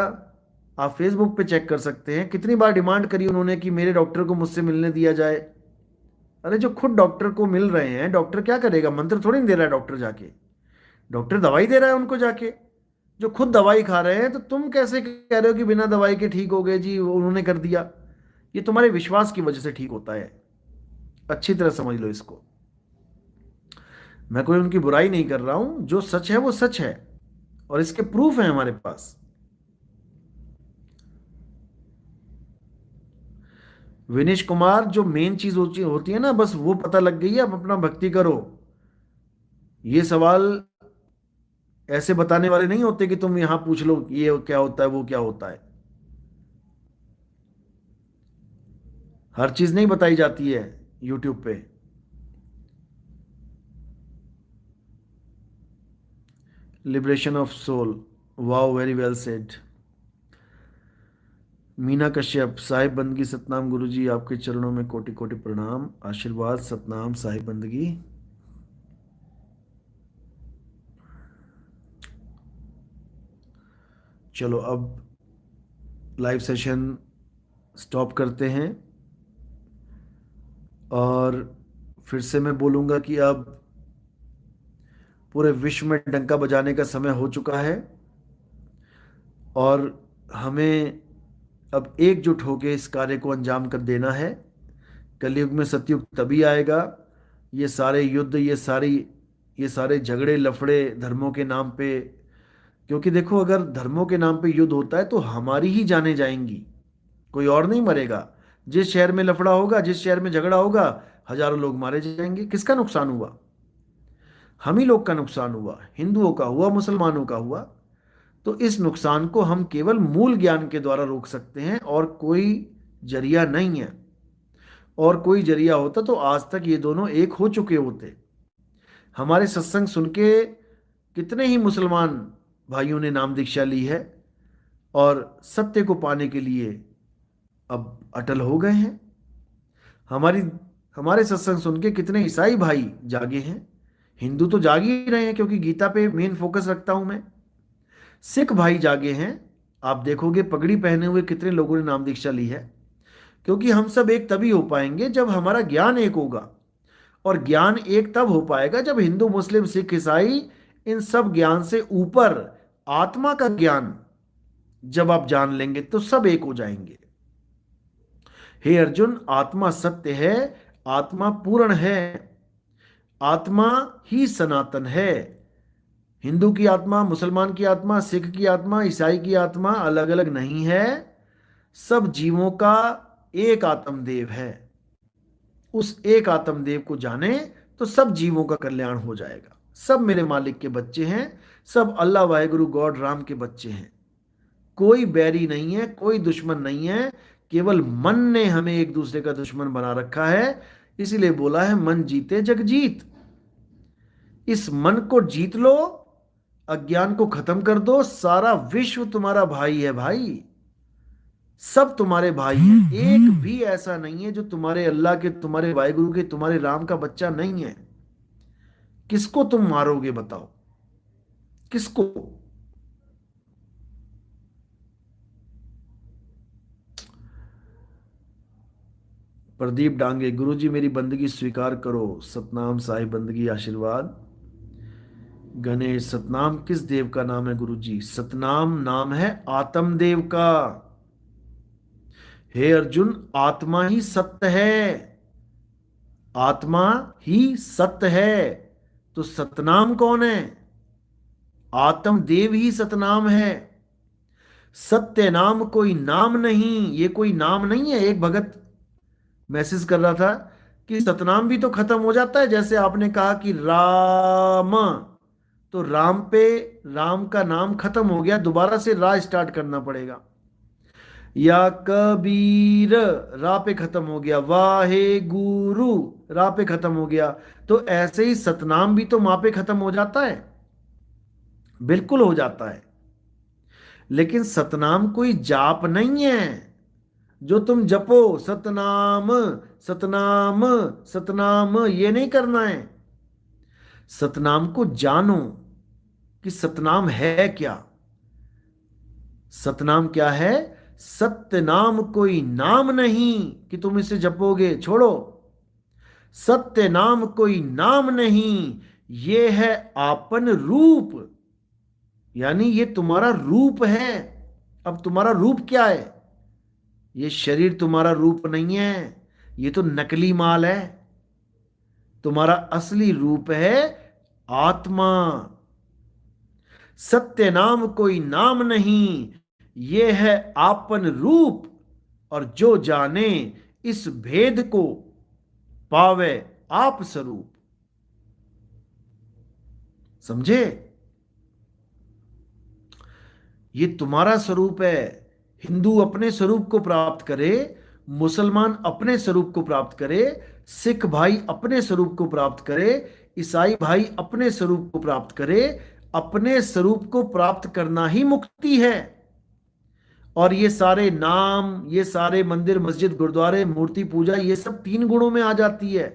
आप फेसबुक पे चेक कर सकते हैं, कितनी बार डिमांड करी उन्होंने कि मेरे डॉक्टर को मुझसे मिलने दिया जाए। अरे जो खुद डॉक्टर को मिल रहे हैं, डॉक्टर क्या करेगा, मंत्र थोड़ी नहीं दे रहा है डॉक्टर जाके, डॉक्टर दवाई दे रहा है उनको जाके। जो खुद दवाई खा रहे हैं, तो तुम कैसे कह रहे हो कि बिना दवाई के ठीक हो गए जी, उन्होंने कर दिया? ये तुम्हारे विश्वास की वजह से ठीक होता है। अच्छी तरह समझ लो इसको। मैं कोई उनकी बुराई नहीं कर रहा हूं, जो सच है वो सच है, और इसके प्रूफ है हमारे पास। विनेश कुमार, जो मेन चीज होती होती है ना, बस वो पता लग गई है, अब अपना भक्ति करो। ये सवाल ऐसे बताने वाले नहीं होते कि तुम यहां पूछ लो ये क्या होता है वो क्या होता है। हर चीज नहीं बताई जाती है यूट्यूब पे। Liberation of soul, wow, very well said. Meena Kashyap, Sahib Bandagi Satnam गुरुजी, आपके चरणों में कोटि कोटि प्रणाम, आशीर्वाद सतनाम साहिब बंदगी। चलो अब लाइव सेशन स्टॉप करते हैं, और फिर से मैं बोलूंगा कि अब पूरे विश्व में डंका बजाने का समय हो चुका है, और हमें अब एकजुट होकर इस कार्य को अंजाम कर देना है। कलयुग में सतयुग तभी आएगा, ये सारे युद्ध, ये सारे झगड़े लफड़े धर्मों के नाम पे, क्योंकि देखो अगर धर्मों के नाम पे युद्ध होता है तो हमारी ही जानें जाएंगी, कोई और नहीं मरेगा। जिस शहर में लफड़ा होगा, जिस शहर में झगड़ा होगा, हजारों लोग मारे जाएंगे। किसका नुकसान हुआ? हम ही लोग का नुकसान हुआ, हिंदुओं का हुआ, मुसलमानों का हुआ। तो इस नुकसान को हम केवल मूल ज्ञान के द्वारा रोक सकते हैं, और कोई जरिया नहीं है। और कोई जरिया होता तो आज तक ये दोनों एक हो चुके होते। हमारे सत्संग सुन के कितने ही मुसलमान भाइयों ने नाम दीक्षा ली है, और सत्य को पाने के लिए अब अटल हो गए हैं। हमारी हमारे सत्संग सुन के कितने ईसाई भाई जागे हैं। हिंदू तो जाग ही रहे हैं, क्योंकि गीता पे मेन फोकस रखता हूं मैं। सिख भाई जागे हैं। आप देखोगे पगड़ी पहने हुए कितने लोगों ने नाम दीक्षा ली है। क्योंकि हम सब एक तभी हो पाएंगे जब हमारा ज्ञान एक होगा, और ज्ञान एक तब हो पाएगा जब हिंदू, मुस्लिम, सिख, ईसाई, इन सब ज्ञान से ऊपर आत्मा का ज्ञान जब आप जान लेंगे तो सब एक हो जाएंगे। हे अर्जुन, आत्मा सत्य है, आत्मा पूर्ण है, आत्मा ही सनातन है। हिंदू की आत्मा, मुसलमान की आत्मा, सिख की आत्मा, ईसाई की आत्मा अलग अलग नहीं है। सब जीवों का एक आत्मदेव है। उस एक आत्मदेव को जाने तो सब जीवों का कल्याण हो जाएगा। सब मेरे मालिक के बच्चे हैं, सब अल्लाह वाहेगुरु गॉड राम के बच्चे हैं। कोई बैरी नहीं है, कोई दुश्मन नहीं है। केवल मन ने हमें एक दूसरे का दुश्मन बना रखा है। इसीलिए बोला है मन जीते जग जीत। इस मन को जीत लो, अज्ञान को खत्म कर दो, सारा विश्व तुम्हारा भाई है भाई। सब तुम्हारे भाई हैं, एक भी ऐसा नहीं है जो तुम्हारे अल्लाह के, तुम्हारे वाहिगुरु के, तुम्हारे राम का बच्चा नहीं है। किसको तुम मारोगे बताओ? किसको? प्रदीप डांगे, गुरुजी मेरी बंदगी स्वीकार करो, सतनाम साहिब बंदगी आशीर्वाद। गणेश, सतनाम किस देव का नाम है गुरुजी? सतनाम नाम है आत्मदेव का। हे अर्जुन, आत्मा ही सत्य है, आत्मा ही सत्य है। तो सतनाम कौन है? आत्मदेव ही सतनाम है। सत्य नाम कोई नाम नहीं, ये कोई नाम नहीं है। एक भगत मैसेज कर रहा था कि सतनाम भी तो खत्म हो जाता है। जैसे आपने कहा कि राम, तो राम पे, राम का नाम खत्म हो गया, दोबारा से रा स्टार्ट करना पड़ेगा। या कबीर, रा पे खत्म हो गया। वाहे गुरु, रा पे खत्म हो गया। तो ऐसे ही सतनाम भी तो मां पे खत्म हो जाता है, बिल्कुल हो जाता है। लेकिन सतनाम कोई जाप नहीं है जो तुम जपो सतनाम, सतनाम, सतनाम, ये नहीं करना है। सतनाम को जानो कि सतनाम है क्या। सतनाम क्या है? सत्य नाम कोई नाम नहीं कि तुम इसे जपोगे, छोड़ो। सत्य नाम कोई नाम नहीं, ये है आपन रूप। यानी ये तुम्हारा रूप है। अब तुम्हारा रूप क्या है? ये शरीर तुम्हारा रूप नहीं है, ये तो नकली माल है। तुम्हारा असली रूप है आत्मा। सत्य नाम कोई नाम नहीं, ये है आपन रूप। और जो जाने इस भेद को, पावे आप स्वरूप। समझे? ये तुम्हारा स्वरूप है। हिंदू अपने स्वरूप को प्राप्त करे, मुसलमान अपने स्वरूप को प्राप्त करे, सिख भाई अपने स्वरूप को प्राप्त करे, ईसाई भाई अपने स्वरूप को प्राप्त करे। अपने स्वरूप को प्राप्त करना ही मुक्ति है। और ये सारे नाम, ये सारे मंदिर मस्जिद गुरुद्वारे मूर्ति पूजा, ये सब 3 गुणों में आ जाती है।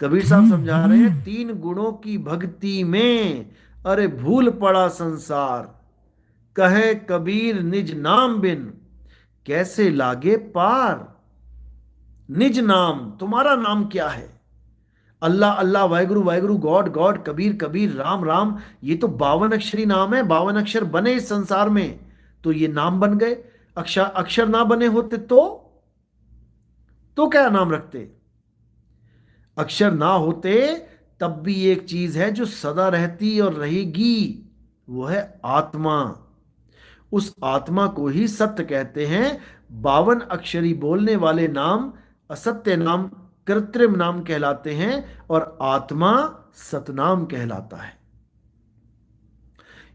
कबीर साहब समझा रहे हैं, 3 गुणों की भक्ति में अरे भूल पड़ा संसार। कहे कबीर निज नाम बिन, कैसे लागे पार। निज नाम, तुम्हारा नाम क्या है? अल्लाह अल्लाह, वाहिगुरु वाहिगुरु, गॉड गॉड, कबीर कबीर, राम राम। ये तो 52 अक्षरी नाम है। 52 अक्षर बने इस संसार में तो ये नाम बन गए। अक्षर अक्षर ना बने होते तो क्या नाम रखते? अक्षर ना होते तब भी एक चीज है जो सदा रहती और रहेगी, वो है आत्मा। उस आत्मा को ही सत्य कहते हैं। 52 अक्षरी बोलने वाले नाम असत्य नाम, कृत्रिम नाम कहलाते हैं, और आत्मा सतनाम कहलाता है।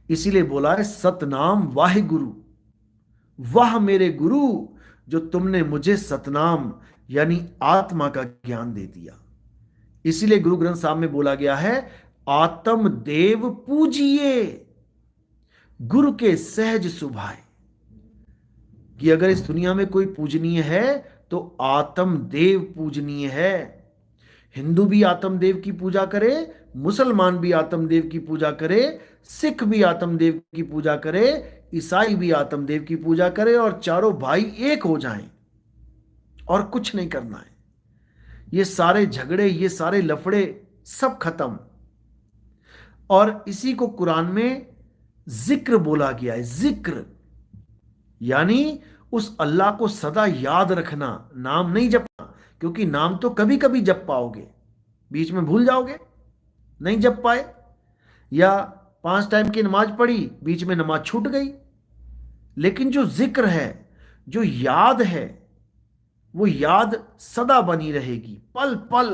इसीलिए बोला है सतनाम वाहे गुरु। वाह मेरे गुरु, जो तुमने मुझे सतनाम यानी आत्मा का ज्ञान दे दिया। इसीलिए गुरु ग्रंथ साहब में बोला गया है, आत्म देव पूजिए, गुरु के सहज सुभाए। कि अगर इस दुनिया में कोई पूजनीय है तो आत्म देव पूजनीय है। हिंदू भी आत्म देव की पूजा करे, मुसलमान भी आत्म देव की पूजा करे, सिख भी आत्म देव की पूजा करे, ईसाई भी आत्म देव की पूजा करे, और चारों भाई एक हो जाएं। और कुछ नहीं करना है। ये सारे झगड़े, ये सारे लफड़े सब खत्म। और इसी को कुरान में जिक्र बोला गया है। जिक्र यानी उस अल्लाह को सदा याद रखना, नाम नहीं जपना। क्योंकि नाम तो कभी कभी जप पाओगे, बीच में भूल जाओगे, नहीं जप पाए, या 5 टाइम की नमाज पढ़ी, बीच में नमाज छूट गई। लेकिन जो जिक्र है, जो याद है, वो याद सदा बनी रहेगी, पल पल।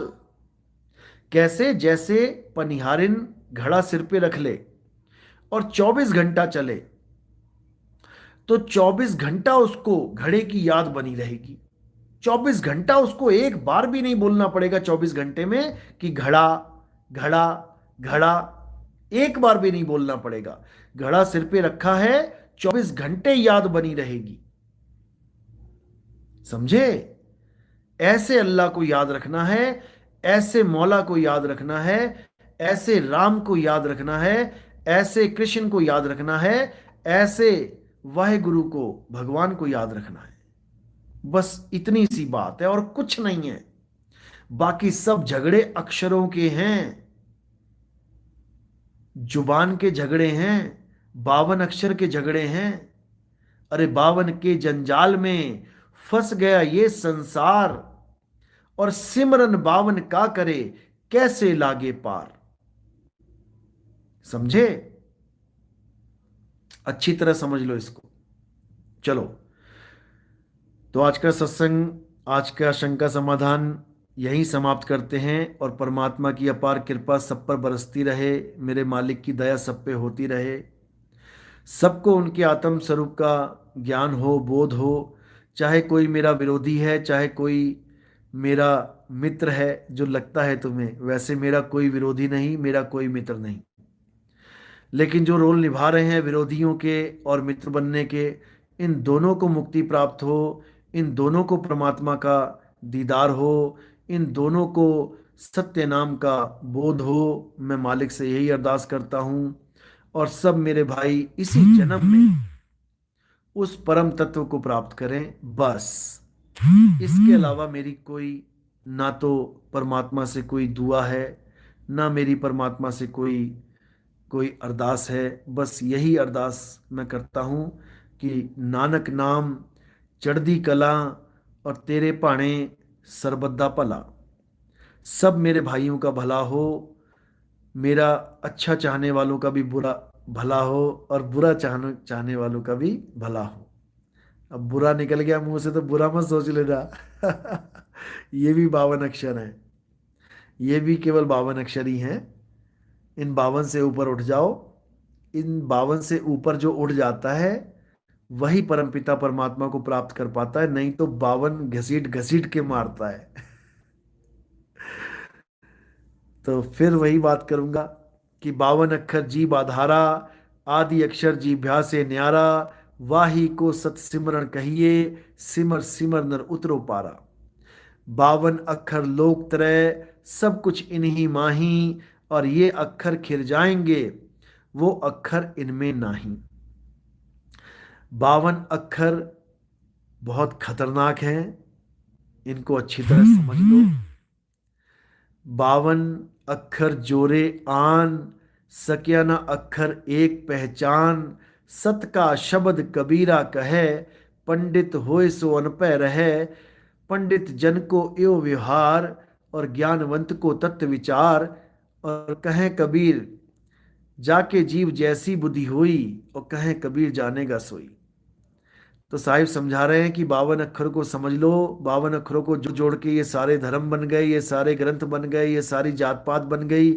कैसे? जैसे पनिहारिन घड़ा सिर पे रख ले और 24 घंटा चले, तो 24 घंटा उसको घड़े की याद बनी रहेगी। 24 घंटा उसको एक बार भी नहीं बोलना पड़ेगा 24 घंटे में कि घड़ा घड़ा घड़ा। एक बार भी नहीं बोलना पड़ेगा। घड़ा सिर पे रखा है, 24 घंटे याद बनी रहेगी। समझे? ऐसे अल्लाह को याद रखना है, ऐसे मौला को याद रखना है, ऐसे राम को याद रखना है, ऐसे कृष्ण को याद रखना है, ऐसे वाहिगुरु को, भगवान को याद रखना है। बस इतनी सी बात है और कुछ नहीं है। बाकी सब झगड़े अक्षरों के हैं, जुबान के झगड़े हैं, 52 अक्षर के झगड़े हैं। अरे 52 के जंजाल में फंस गया ये संसार, और सिमरन 52 का करे, कैसे लागे पार। समझे? अच्छी तरह समझ लो इसको। चलो, तो आज का सत्संग, आज का शंका समाधान यहीं समाप्त करते हैं। और परमात्मा की अपार कृपा सब पर बरसती रहे, मेरे मालिक की दया सब पे होती रहे। सबको उनके आत्म स्वरूप का ज्ञान हो, बोध हो। चाहे कोई मेरा विरोधी है, चाहे कोई मेरा मित्र है, जो लगता है तुम्हें, वैसे मेरा कोई विरोधी नहीं, मेरा कोई मित्र नहीं। लेकिन जो रोल निभा रहे हैं विरोधियों के और मित्र बनने के, इन दोनों को मुक्ति प्राप्त हो, इन दोनों को परमात्मा का दीदार हो, इन दोनों को सत्य नाम का बोध हो। मैं मालिक से यही अरदास करता हूँ। और सब मेरे भाई इसी जन्म में उस परम तत्व को प्राप्त करें, बस। इसके अलावा मेरी कोई, ना तो परमात्मा से कोई दुआ है, ना मेरी परमात्मा से कोई कोई अरदास है। बस यही अरदास मैं करता हूँ कि नानक नाम चढ़दी कला, और तेरे भाणे सरबत दा भला। सब मेरे भाइयों का भला हो, मेरा अच्छा चाहने वालों का भी बुरा भला हो और बुरा चाहने चाहने वालों का भी भला हो। अब बुरा निकल गया मुंह से तो बुरा मत सोच लेना। ये भी 52 अक्षर है। ये भी केवल 52 अक्षर ही हैं। इन 52 से ऊपर उठ जाओ। इन 52 से ऊपर जो उठ जाता है वही परमपिता परमात्मा को प्राप्त कर पाता है, नहीं तो 52 घसीट घसीट के मारता है। तो फिर वही बात करूंगा कि 52 अक्षर जीव आधारा, आदि अक्षर जीभ्या से न्यारा, वाही को सत सिमरन कहिए, सिमर सिमर नर उतरो पारा। 52 अक्षर लोक त्रय, सब कुछ इन्हीं माही, और ये अक्षर खिर जाएंगे, वो अक्षर इनमें नाही। 52 अक्षर बहुत खतरनाक हैं, इनको अच्छी तरह समझ लो। 52 अक्षर जोरे आन, सक्या न अक्षर एक पहचान, सत का शब्द कबीरा कहे, पंडित होए सो अनपढ़ रहे। पंडित जन को यो व्यवहार, और ज्ञानवंत को तत्व विचार। और कहें कबीर जाके जीव जैसी बुद्धि हुई, और कहें कबीर जानेगा सोई। तो साहिब समझा रहे हैं कि 52 अक्षर को समझ लो। 52 अक्षरों को जो जोड़ के ये सारे धर्म बन गए, ये सारे ग्रंथ बन गए, ये सारी जात पात बन गई,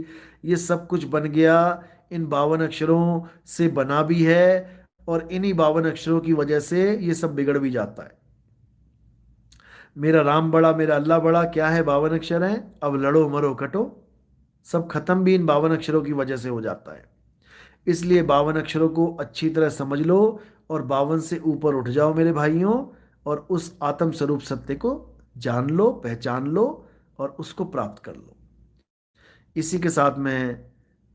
ये सब कुछ बन गया इन 52 अक्षरों से बना भी है। और इन्हीं 52 अक्षरों की वजह से ये सब बिगड़ भी जाता है। मेरा राम बड़ा, मेरा अल्लाह बड़ा, क्या है? 52 अक्षर हैं। अब लड़ो मरो कटो, सब खत्म भी इन 52 अक्षरों की वजह से हो जाता है। इसलिए 52 अक्षरों को अच्छी तरह समझ लो और 52 से ऊपर उठ जाओ मेरे भाइयों, और उस आत्म स्वरूप सत्य को जान लो, पहचान लो और उसको प्राप्त कर लो। इसी के साथ मैं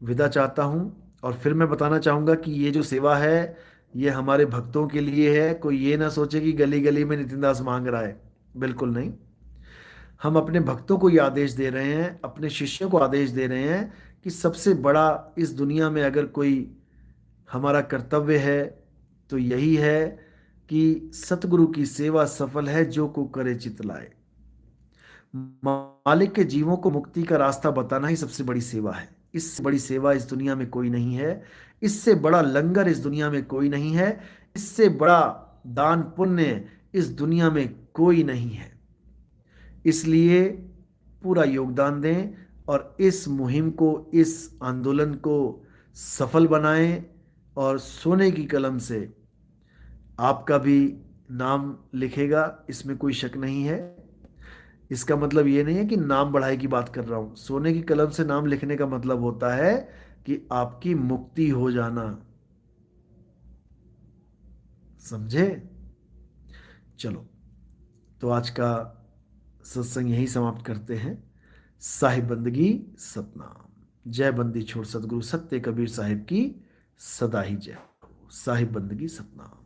विदा चाहता हूँ। और फिर मैं बताना चाहूँगा कि ये जो सेवा है ये हमारे भक्तों के लिए है। कोई ये ना सोचे कि गली गली में नितिन दास मांग रहा है, बिल्कुल नहीं। हम अपने भक्तों को ये आदेश दे रहे हैं, अपने शिष्यों को आदेश दे रहे हैं कि सबसे बड़ा इस दुनिया में अगर कोई हमारा कर्तव्य है तो यही है कि सतगुरु की सेवा सफल है जो को करे चित लाए। मालिक के जीवों को मुक्ति का रास्ता बताना ही सबसे बड़ी सेवा है। इससे बड़ी सेवा इस दुनिया में कोई नहीं है। इससे बड़ा लंगर इस दुनिया में कोई नहीं है। इससे बड़ा दान पुण्य इस दुनिया में कोई नहीं है। इसलिए पूरा योगदान दें और इस मुहिम को, इस आंदोलन को सफल बनाएं। और सोने की कलम से आपका भी नाम लिखेगा, इसमें कोई शक नहीं है। इसका मतलब ये नहीं है कि नाम बढ़ाई की बात कर रहा हूं। सोने की कलम से नाम लिखने का मतलब होता है कि आपकी मुक्ति हो जाना। समझे? चलो, तो आज का सत्संग यही समाप्त करते हैं। साहिब बंदगी सतनाम। जय बंदी छोड़ सतगुरु सत्य कबीर साहिब की सदा ही जय हो। साहिब बंदगी सतनाम।